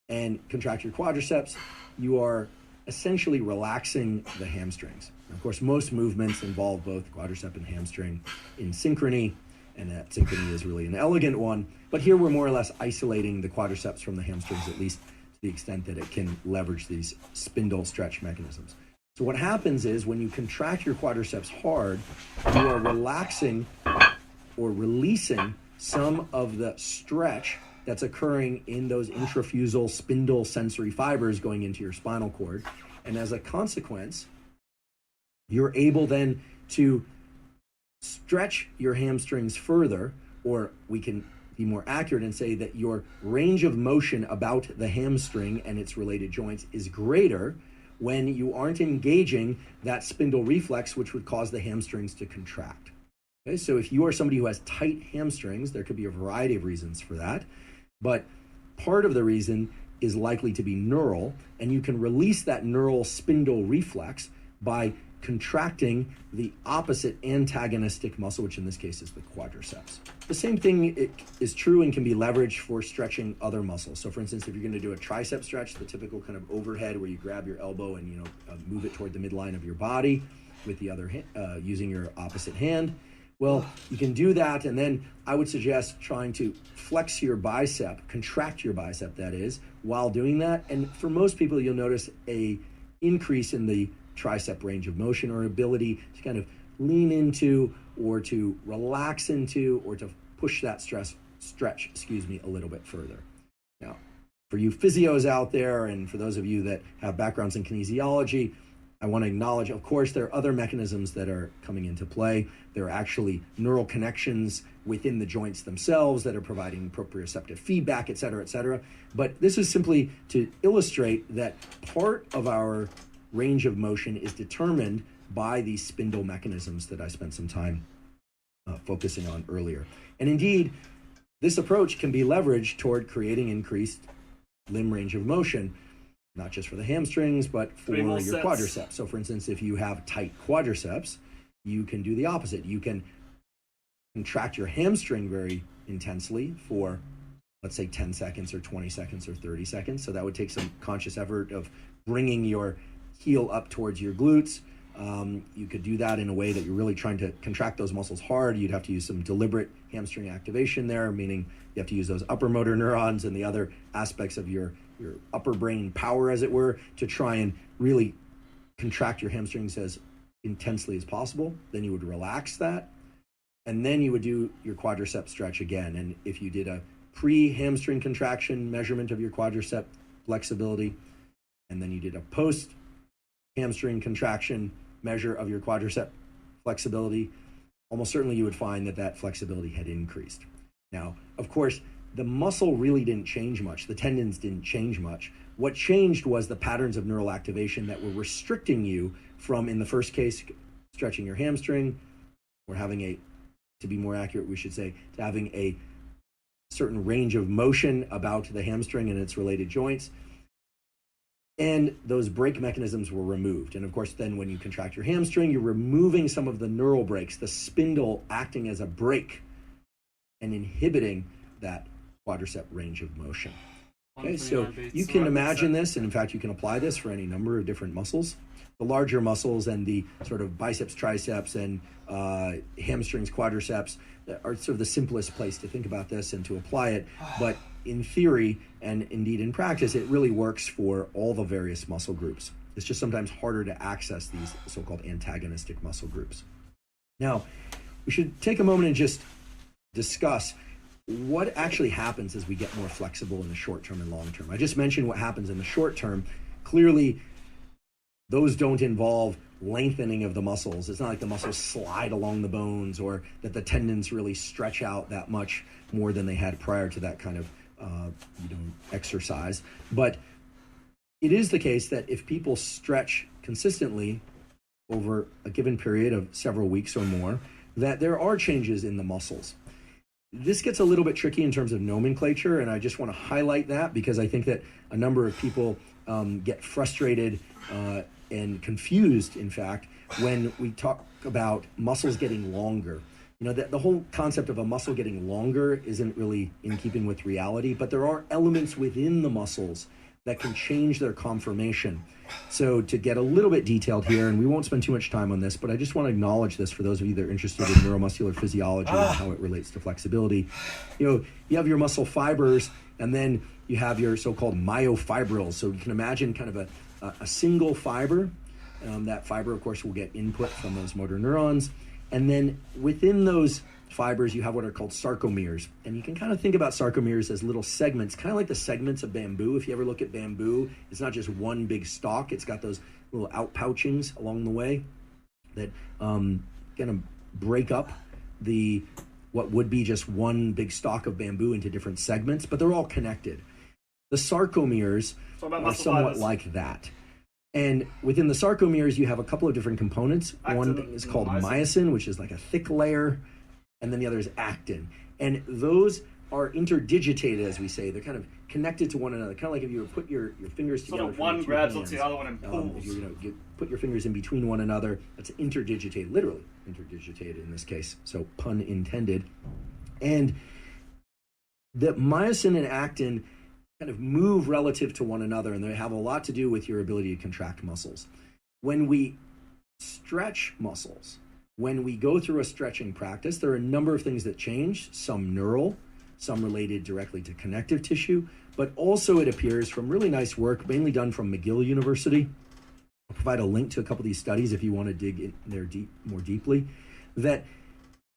and contract your quadriceps, you are essentially relaxing the hamstrings. Of course, most movements involve both quadricep and hamstring in synchrony, and that synchrony is really an elegant one. But here we're more or less isolating the quadriceps from the hamstrings, at least to the extent that it can leverage these spindle stretch mechanisms. So what happens is when you contract your quadriceps hard, you are relaxing or releasing some of the stretch that's occurring in those intrafusal spindle sensory fibers going into your spinal cord. And as a consequence, you're able then to stretch your hamstrings further, or we can be more accurate and say that your range of motion about the hamstring and its related joints is greater when you aren't engaging that spindle reflex, which would cause the hamstrings to contract. Okay, so if you are somebody who has tight hamstrings, there could be a variety of reasons for that, but part of the reason is likely to be neural, and you can release that neural spindle reflex by contracting the opposite antagonistic muscle, which in this case is the quadriceps. The same thing is true and can be leveraged for stretching other muscles. So for instance, if you're going to do a tricep stretch, the typical kind of overhead where you grab your elbow and move it toward the midline of your body with the other hand, using your opposite hand. Well, you can do that, and then I would suggest trying to flex your bicep, contract your bicep, that is, while doing that. And for most people, you'll notice a increase in the tricep range of motion, or ability to kind of lean into or to relax into or to push that stretch, a little bit further. Now, for you physios out there and for those of you that have backgrounds in kinesiology, I want to acknowledge, of course, there are other mechanisms that are coming into play. There are actually neural connections within the joints themselves that are providing proprioceptive feedback, et cetera, et cetera. But this is simply to illustrate that part of our range of motion is determined by these spindle mechanisms that I spent some time focusing on earlier. And indeed, this approach can be leveraged toward creating increased limb range of motion, not just for the hamstrings, but for your quadriceps. So for instance, if you have tight quadriceps, you can do the opposite. You can contract your hamstring very intensely for, let's say, 10 seconds or 20 seconds or 30 seconds. So that would take some conscious effort of bringing your heel up towards your glutes. You could do that in a way that you're really trying to contract those muscles hard. You'd have to use some deliberate hamstring activation there, meaning you have to use those upper motor neurons and the other aspects of your upper brain power, as it were, to try and really contract your hamstrings as intensely as possible. Then you would relax that, and then you would do your quadricep stretch again. And if you did a pre-hamstring contraction measurement of your quadricep flexibility, and then you did a post-hamstring contraction measure of your quadricep flexibility, almost certainly you would find that that flexibility had increased. Now, of course, the muscle really didn't change much. The tendons didn't change much. What changed was the patterns of neural activation that were restricting you from, in the first case, stretching your hamstring, or having to be more accurate, we should say, to having a certain range of motion about the hamstring and its related joints. And those brake mechanisms were removed. And of course, then when you contract your hamstring, you're removing some of the neural brakes, the spindle acting as a brake and inhibiting that quadricep range of motion. Okay, so you can imagine this, and in fact, you can apply this for any number of different muscles. The larger muscles and the sort of biceps, triceps, and hamstrings, quadriceps are sort of the simplest place to think about this and to apply it. But in theory, and indeed in practice, it really works for all the various muscle groups. It's just sometimes harder to access these so-called antagonistic muscle groups. Now, we should take a moment and just discuss what actually happens as we get more flexible in the short term and long term. I just mentioned what happens in the short term. Clearly, those don't involve lengthening of the muscles. It's not like the muscles slide along the bones or that the tendons really stretch out that much more than they had prior to that kind of exercise. But it is the case that if people stretch consistently over a given period of several weeks or more, that there are changes in the muscles. This gets a little bit tricky in terms of nomenclature, and I just want to highlight that because I think that a number of people get frustrated and confused, in fact, when we talk about muscles getting longer. You know, the whole concept of a muscle getting longer isn't really in keeping with reality, but there are elements within the muscles that can change their conformation. So to get a little bit detailed here, and we won't spend too much time on this, but I just want to acknowledge this for those of you that are interested in neuromuscular physiology and how it relates to flexibility. You know, you have your muscle fibers, and then you have your so-called myofibrils. So you can imagine kind of a single fiber. That fiber, of course, will get input from those motor neurons. And then within those fibers, you have what are called sarcomeres. And you can kind of think about sarcomeres as little segments, kind of like the segments of bamboo. If you ever look at bamboo, it's not just one big stalk. It's got those little outpouchings along the way that kind of break up what would be just one big stalk of bamboo into different segments, but they're all connected. The sarcomeres are somewhat like that. And within the sarcomeres, you have a couple of different components. One is called myosin, which is like a thick layer, and then the other is actin. And those are interdigitated, as we say. They're kind of connected to one another, kind of like if you put your fingers together. Sort of one grabs onto the other one and pulls. If you put your fingers in between one another, that's interdigitated, literally interdigitated in this case, so pun intended. And the myosin and actin kind of move relative to one another, and they have a lot to do with your ability to contract muscles. When we stretch muscles, when we go through a stretching practice, there are a number of things that change, some neural, some related directly to connective tissue, but also it appears from really nice work, mainly done from McGill University, I'll provide a link to a couple of these studies if you want to dig in there more deeply, that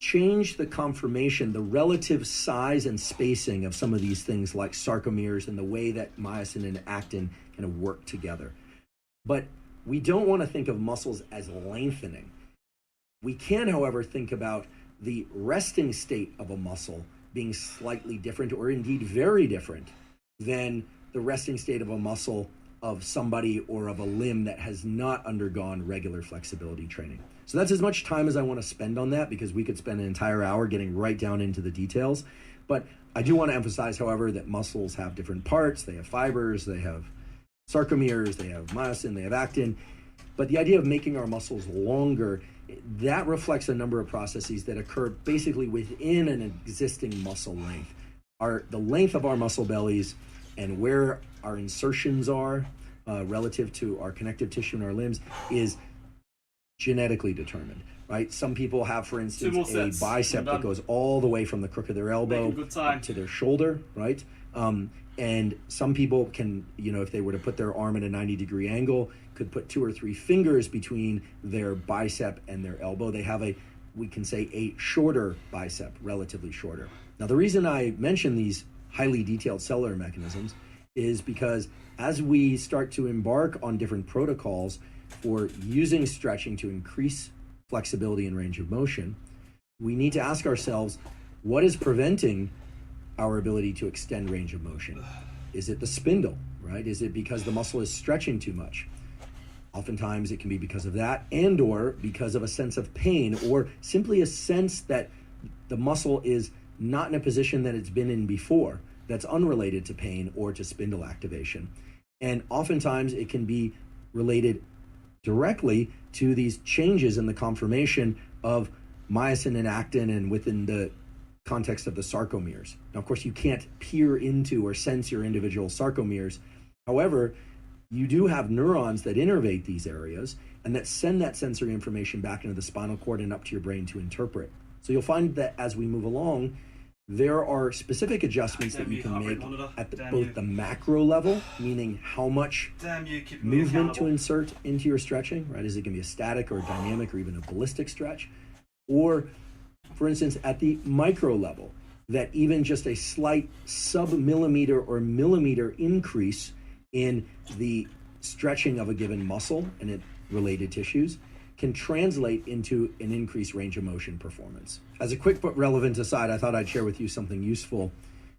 change the conformation, the relative size and spacing of some of these things like sarcomeres and the way that myosin and actin kind of work together. But we don't want to think of muscles as lengthening. We can, however, think about the resting state of a muscle being slightly different, or indeed very different, than the resting state of a muscle of somebody or of a limb that has not undergone regular flexibility training. So that's as much time as I want to spend on that, because we could spend an entire hour getting right down into the details. But I do want to emphasize, however, that muscles have different parts. They have fibers, they have sarcomeres, they have myosin, they have actin. But the idea of making our muscles longer, that reflects a number of processes that occur basically within an existing muscle length. The length of our muscle bellies and where our insertions are relative to our connective tissue in our limbs is genetically determined, right? Some people have, for instance, a bicep that goes all the way from the crook of their elbow up to their shoulder, right? And some people can, if they were to put their arm at a 90-degree angle, could put 2 or 3 fingers between their bicep and their elbow. They have we can say a shorter bicep, relatively shorter. Now, the reason I mention these highly detailed cellular mechanisms is because as we start to embark on different protocols for using stretching to increase flexibility and range of motion, we need to ask ourselves, what is preventing our ability to extend range of motion? Is it the spindle, right? Is it because the muscle is stretching too much? Oftentimes it can be because of that, and or because of a sense of pain, or simply a sense that the muscle is not in a position that it's been in before, that's unrelated to pain or to spindle activation. And oftentimes it can be related directly to these changes in the conformation of myosin and actin and within the context of the sarcomeres. Now, of course, you can't peer into or sense your individual sarcomeres. However, you do have neurons that innervate these areas and that send that sensory information back into the spinal cord and up to your brain to interpret. So you'll find that as we move along, there are specific adjustments that you can make at both the macro level, meaning how much movement to insert into your stretching, right? Is it going to be a static or a dynamic or even a ballistic stretch? Or, for instance, at the micro level, that even just a slight sub-millimeter or millimeter increase in the stretching of a given muscle and its related tissues can translate into an increased range of motion performance. As a quick but relevant aside, I thought I'd share with you something useful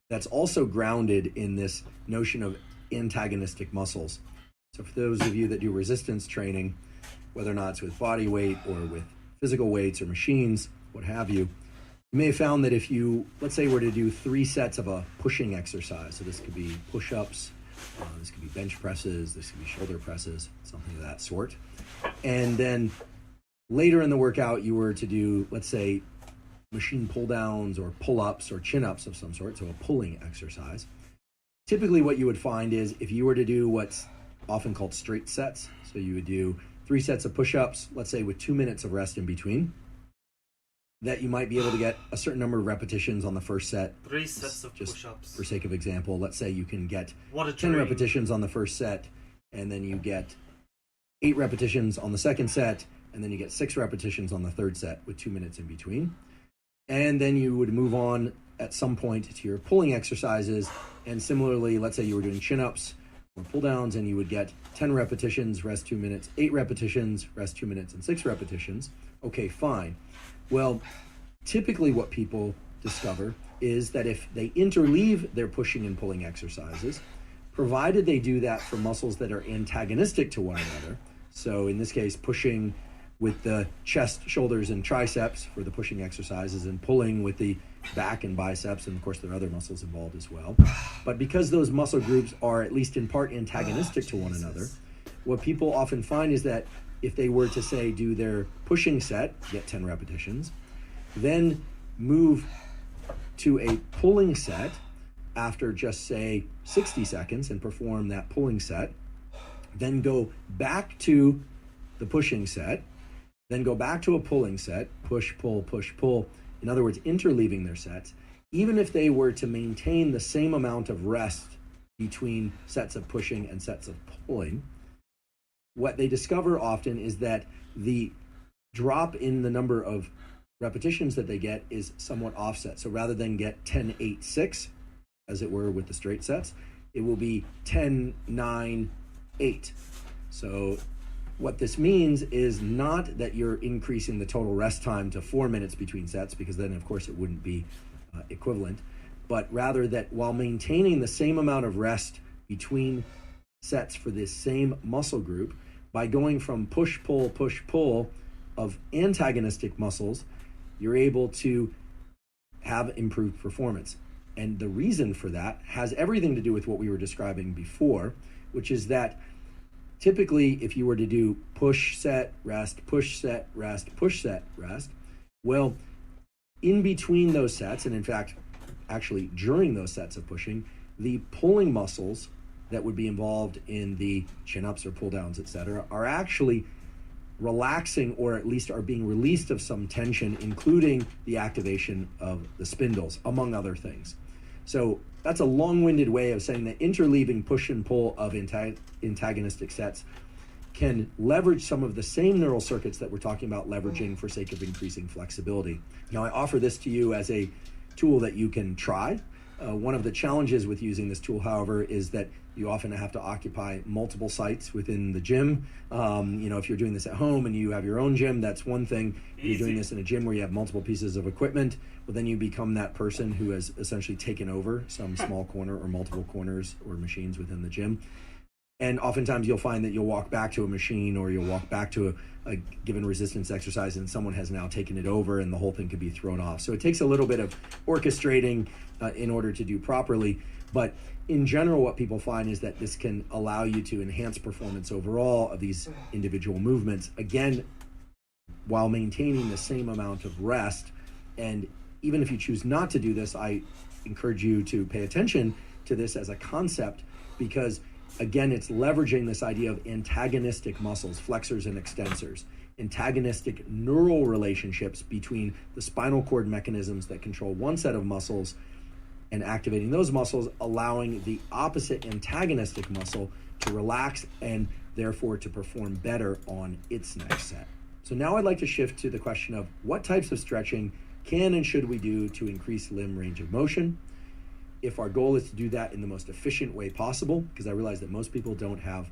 that's also grounded in this notion of antagonistic muscles. So for those of you that do resistance training, whether or not it's with body weight or with physical weights or machines, what have you, you may have found that if you, let's say, were to do 3 sets of a pushing exercise, so this could be push-ups, this could be bench presses, this could be shoulder presses, something of that sort. And then later in the workout, you were to do, let's say, machine pull-downs or pull-ups or chin-ups of some sort, so a pulling exercise. Typically what you would find is if you were to do what's often called straight sets, so you would do 3 sets of push-ups, let's say with 2 minutes of rest in between, that you might be able to get a certain number of repetitions on the first set. 3 sets of just push-ups. For sake of example, let's say you can get 10 dream. repetitions on the first set, and then you get 8 repetitions on the second set, and then you get 6 repetitions on the third set with 2 minutes in between. And then you would move on at some point to your pulling exercises. And similarly, let's say you were doing chin-ups or pull-downs, and you would get 10 repetitions, rest 2 minutes, 8 repetitions, rest 2 minutes, and 6 repetitions. Okay, fine. Well, typically what people discover is that if they interleave their pushing and pulling exercises, provided they do that for muscles that are antagonistic to one another, so in this case, pushing with the chest, shoulders, and triceps for the pushing exercises, and pulling with the back and biceps, and of course there are other muscles involved as well. But because those muscle groups are at least in part antagonistic to one another, what people often find is that if they were to, say, do their pushing set, get 10 repetitions, then move to a pulling set after just, say, 60 seconds and perform that pulling set, then go back to the pushing set, then go back to a pulling set, push, pull, in other words, interleaving their sets, even if they were to maintain the same amount of rest between sets of pushing and sets of pulling, what they discover often is that the drop in the number of repetitions that they get is somewhat offset. So rather than get 10, 8, 6, as it were with the straight sets, it will be 10, 9, 8. So what this means is not that you're increasing the total rest time to 4 minutes between sets, because then of course it wouldn't be equivalent, but rather that while maintaining the same amount of rest between sets for this same muscle group, by going from push-pull of antagonistic muscles, you're able to have improved performance. And the reason for that has everything to do with what we were describing before, which is that typically if you were to do push, set, rest, push, set, rest, push, set, rest, well, in between those sets, and in fact, actually during those sets of pushing, the pulling muscles that would be involved in the chin-ups or pull-downs, etc., are actually relaxing, or at least are being released of some tension, including the activation of the spindles, among other things. So that's a long-winded way of saying that interleaving push and pull of antagonistic sets can leverage some of the same neural circuits that we're talking about leveraging for sake of increasing flexibility. Now, I offer this to you as a tool that you can try. One of the challenges with using this tool, however, is that you often have to occupy multiple sites within the gym. If you're doing this at home and you have your own gym, that's one thing. If you're doing this in a gym where you have multiple pieces of equipment, well, then you become that person who has essentially taken over some small corner or multiple corners or machines within the gym. And oftentimes you'll find that you'll walk back to a machine, or you'll walk back to a given resistance exercise, and someone has now taken it over and the whole thing could be thrown off. So it takes a little bit of orchestrating in order to do properly. But in general, what people find is that this can allow you to enhance performance overall of these individual movements, again, while maintaining the same amount of rest. And even if you choose not to do this, I encourage you to pay attention to this as a concept, because again, it's leveraging this idea of antagonistic muscles, flexors and extensors, antagonistic neural relationships between the spinal cord mechanisms that control one set of muscles and activating those muscles, allowing the opposite antagonistic muscle to relax and therefore to perform better on its next set. So now I'd like to shift to the question of what types of stretching can and should we do to increase limb range of motion. If our goal is to do that in the most efficient way possible, because I realize that most people don't have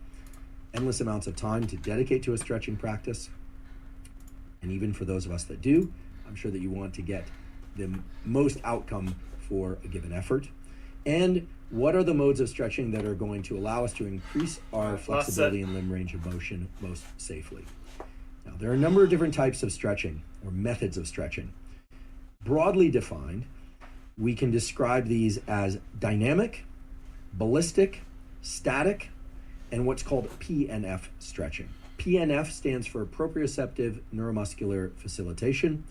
endless amounts of time to dedicate to a stretching practice, and even for those of us that do, I'm sure that you want to get the most outcome for a given effort. And what are the modes of stretching that are going to allow us to increase our flexibility and limb range of motion most safely? Now, there are a number of different types of stretching, or methods of stretching. Broadly defined, we can describe these as dynamic, ballistic, static, and what's called PNF stretching. PNF stands for proprioceptive neuromuscular facilitation,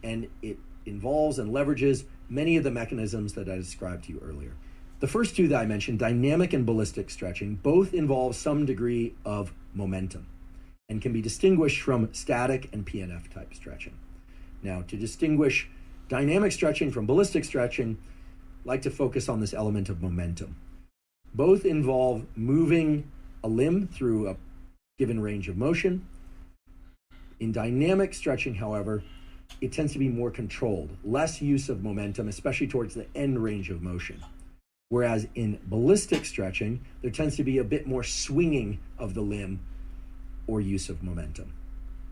and it involves and leverages many of the mechanisms that I described to you earlier. The first two that I mentioned, dynamic and ballistic stretching, both involve some degree of momentum and can be distinguished from static and PNF type stretching. Now, to distinguish dynamic stretching from ballistic stretching, I like to focus on this element of momentum. Both involve moving a limb through a given range of motion. In dynamic stretching, however, it tends to be more controlled, less use of momentum, especially towards the end range of motion. Whereas in ballistic stretching, there tends to be a bit more swinging of the limb or use of momentum.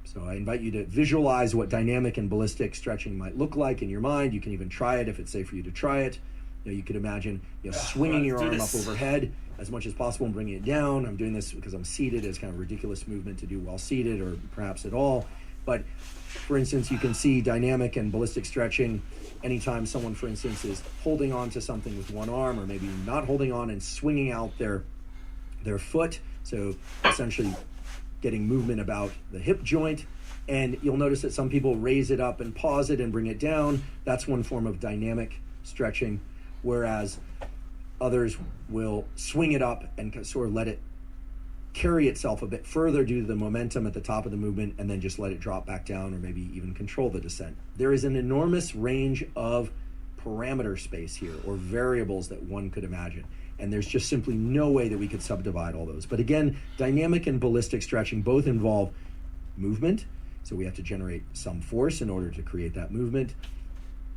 So I invite you to visualize what dynamic and ballistic stretching might look like in your mind. You can even try it if it's safe for you to try it. You could imagine swinging your arm up overhead as much as possible and bringing it down. I'm doing this because I'm seated. It's kind of a ridiculous movement to do while seated, or perhaps at all. But for instance, you can see dynamic and ballistic stretching anytime someone, for instance, is holding on to something with one arm, or maybe not holding on and swinging out their foot. So essentially getting movement about the hip joint. And you'll notice that some people raise it up and pause it and bring it down. That's one form of dynamic stretching, whereas others will swing it up and sort of let it carry itself a bit further due to the momentum at the top of the movement, and then just let it drop back down, or maybe even control the descent. There is an enormous range of parameter space here, or variables that one could imagine. And there's just simply no way that we could subdivide all those. But again, dynamic and ballistic stretching both involve movement. So we have to generate some force in order to create that movement.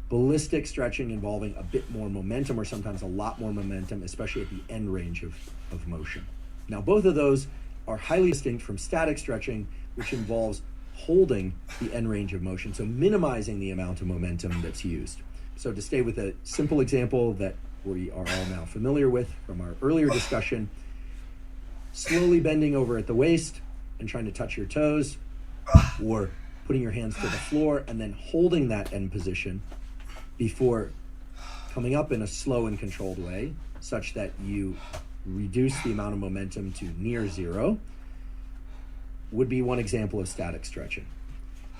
Ballistic stretching involving a bit more momentum, or sometimes a lot more momentum, especially at the end range of motion. Now, both of those are highly distinct from static stretching, which involves holding the end range of motion, so minimizing the amount of momentum that's used. So to stay with a simple example that we are all now familiar with from our earlier discussion, slowly bending over at the waist and trying to touch your toes, or putting your hands to the floor and then holding that end position before coming up in a slow and controlled way, such that you reduce the amount of momentum to near zero, would be one example of static stretching.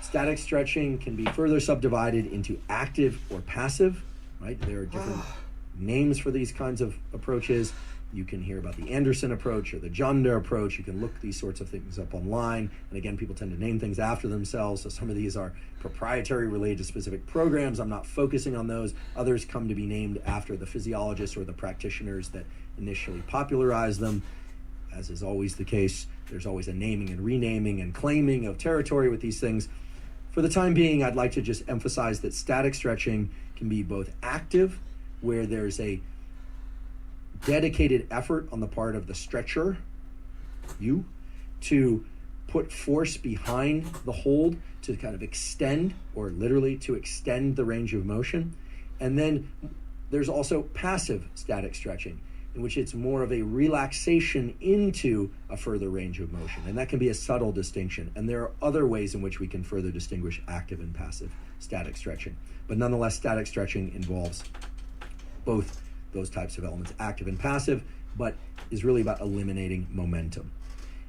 Static stretching can be further subdivided into active or passive, right? There are different names for these kinds of approaches. You can hear about the Anderson approach or the Junda approach. You can look these sorts of things up online. And again, people tend to name things after themselves. So some of these are proprietary, related to specific programs. I'm not focusing on those. Others come to be named after the physiologists or the practitioners that initially popularized them. As is always the case, there's always a naming and renaming and claiming of territory with these things. For the time being, I'd like to just emphasize that static stretching can be both active, where there's a dedicated effort on the part of the stretcher, you, to put force behind the hold to kind of extend, or literally to extend the range of motion. And then there's also passive static stretching, in which it's more of a relaxation into a further range of motion. And that can be a subtle distinction. And there are other ways in which we can further distinguish active and passive static stretching. But nonetheless, static stretching involves both those types of elements, active and passive, but is really about eliminating momentum.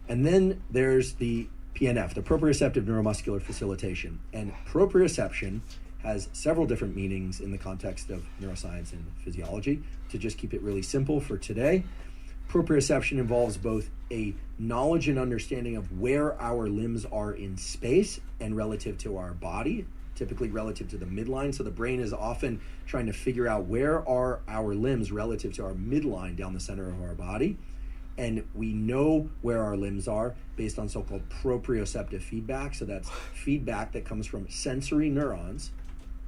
And then there's the PNF, the proprioceptive neuromuscular facilitation. And proprioception has several different meanings in the context of neuroscience and physiology. To just keep it really simple for today, proprioception involves both a knowledge and understanding of where our limbs are in space and relative to our body, typically relative to the midline. So the brain is often trying to figure out where are our limbs relative to our midline down the center of our body. And we know where our limbs are based on so-called proprioceptive feedback. So that's feedback that comes from sensory neurons,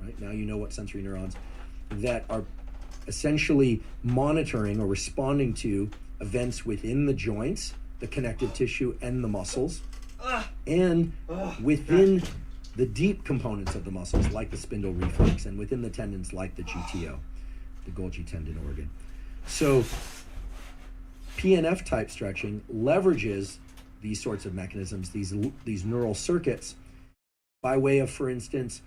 right? Now you know what sensory neurons, that are essentially monitoring or responding to events within the joints, the connective tissue, and the muscles, and within the deep components of the muscles, like the spindle reflex, and within the tendons, like the GTO, the Golgi tendon organ. So PNF type stretching leverages these sorts of mechanisms, these neural circuits, by way of, for instance,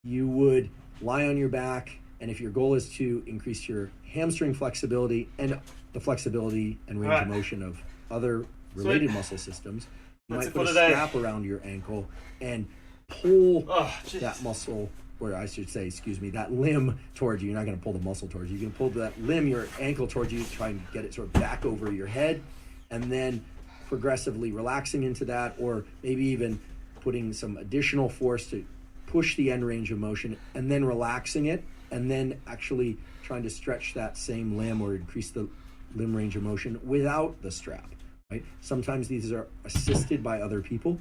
you would lie on your back, and if your goal is to increase your hamstring flexibility and the flexibility and range of motion of other related muscle systems, you might put a strap around your ankle and pull that muscle, or I should say, that limb towards you. You're not going to pull the muscle towards you. You can pull that limb, your ankle, towards you, try and get it sort of back over your head, and then progressively relaxing into that, or maybe even putting some additional force to push the end range of motion, and then relaxing it, and then actually trying to stretch that same limb or increase the limb range of motion without the strap, right? Sometimes these are assisted by other people.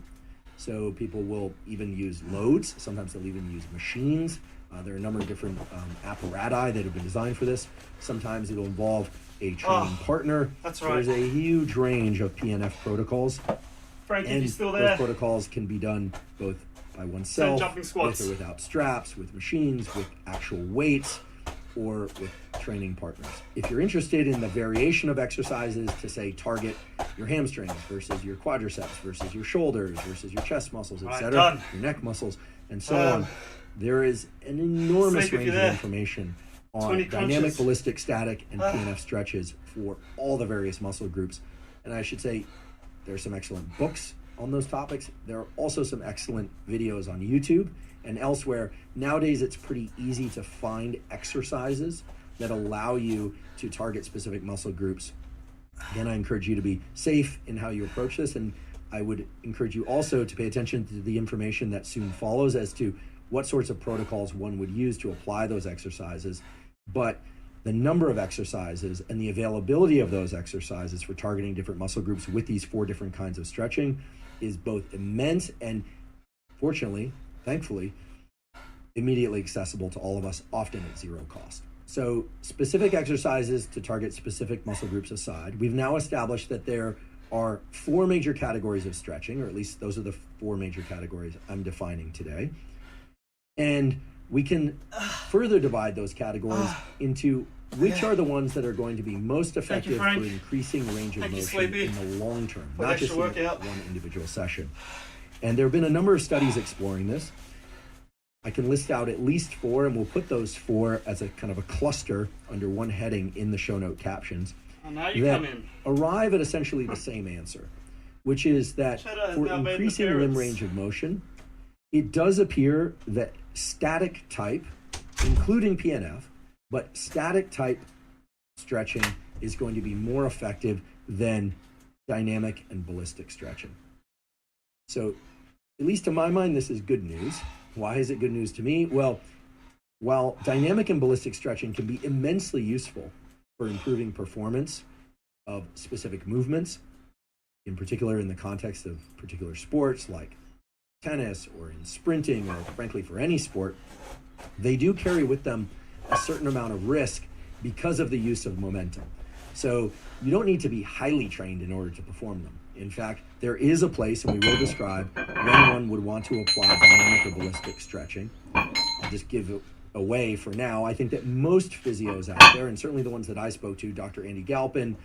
So people will even use loads. Sometimes they'll even use machines. There are a number of different apparati that have been designed for this. Sometimes it'll involve a training partner. That's right. There's a huge range of PNF protocols. Frankie, and you still there? Those protocols can be done both by oneself, jumping squats, with or without straps, with machines, with actual weights, or with training partners. If you're interested in the variation of exercises to, say, target your hamstrings versus your quadriceps versus your shoulders versus your chest muscles, etc., your neck muscles, and so on, there is an enormous range of information on dynamic, ballistic, static, and PNF stretches for all the various muscle groups. And I should say, there are some excellent books on those topics. There are also some excellent videos on YouTube and elsewhere. Nowadays, it's pretty easy to find exercises that allow you to target specific muscle groups. Again, I encourage you to be safe in how you approach this, and I would encourage you also to pay attention to the information that soon follows as to what sorts of protocols one would use to apply those exercises. But the number of exercises and the availability of those exercises for targeting different muscle groups with these 4 different kinds of stretching is both immense and, fortunately, thankfully, immediately accessible to all of us, often at zero cost. So specific exercises to target specific muscle groups aside, we've now established that there are 4 major categories of stretching, or at least those are the 4 major categories I'm defining today. And we can further divide those categories into which are the ones that are going to be most effective for Frank. increasing range of Thank you, motion Sleepy, in the long term, for the not just extra in workout. one individual session. And there have been a number of studies exploring this. I can list out at least 4, and we'll put those 4 as a kind of a cluster under one heading in the show note captions Oh, now you that come in. arrive at essentially the same answer, which is that Cheddar has for now made an increasing limb appearance. range of motion, it does appear that static type, including PNF, but static type stretching is going to be more effective than dynamic and ballistic stretching. So, at least to my mind, this is good news. Why is it good news to me? Well, while dynamic and ballistic stretching can be immensely useful for improving performance of specific movements, in particular in the context of particular sports like tennis or in sprinting or frankly for any sport, they do carry with them a certain amount of risk because of the use of momentum. So you don't need to be highly trained in order to perform them. In fact, there is a place, and we will describe when one would want to apply dynamic or ballistic stretching. I'll just give it away for now. I think that most physios out there, and certainly the ones that I spoke to, Dr. Andy Galpin,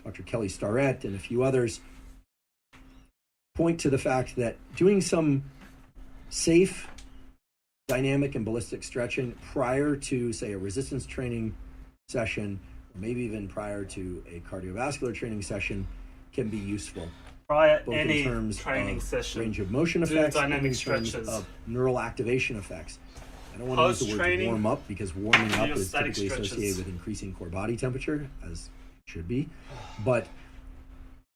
Dr. Kelly Starrett, and a few others, point to the fact that doing some safe dynamic and ballistic stretching prior to, say, a resistance training session, or maybe even prior to a cardiovascular training session, can be useful, Prior both any in terms training of session. range of motion Do effects and dynamic in terms stretches. of neural activation effects. I don't want to use the word Post-training, warm up because warming up your is static typically stretches. associated with increasing core body temperature, as it should be. But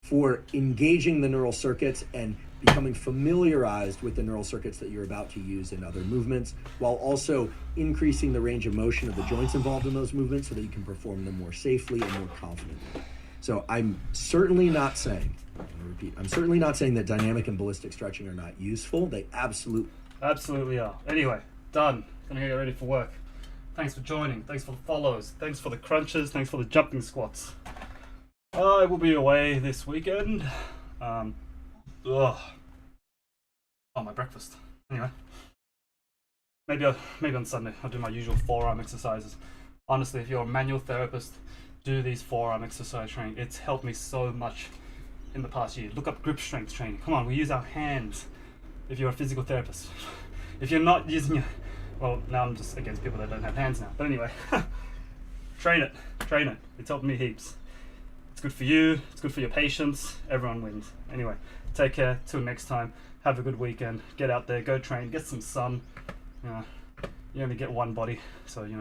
for engaging the neural circuits and becoming familiarized with the neural circuits that you're about to use in other movements, while also increasing the range of motion of the joints involved in those movements so that you can perform them more safely and more confidently. So I'm certainly not saying, I'm going to repeat, I'm certainly not saying that dynamic and ballistic stretching are not useful. They Absolutely are. Anyway, done. Gonna get ready for work. Thanks for joining. Thanks for the follows. Thanks for the crunches. Thanks for the jumping squats. I will be away this weekend. Oh, my breakfast. Anyway, maybe on Sunday I'll do my usual forearm exercises. Honestly, if you're a manual therapist, do these forearm exercise training. It's helped me so much in the past year. Look up grip strength training. Come on, we use our hands. If you're a physical therapist, if you're not using your, well, now I'm just against people that don't have hands now. But anyway, train it. It's helped me heaps. It's good for you. It's good for your patients. Everyone wins. Anyway, take care. Till next time. Have a good weekend. Get out there. Go train. Get some sun. You know, you only get one body, so you know.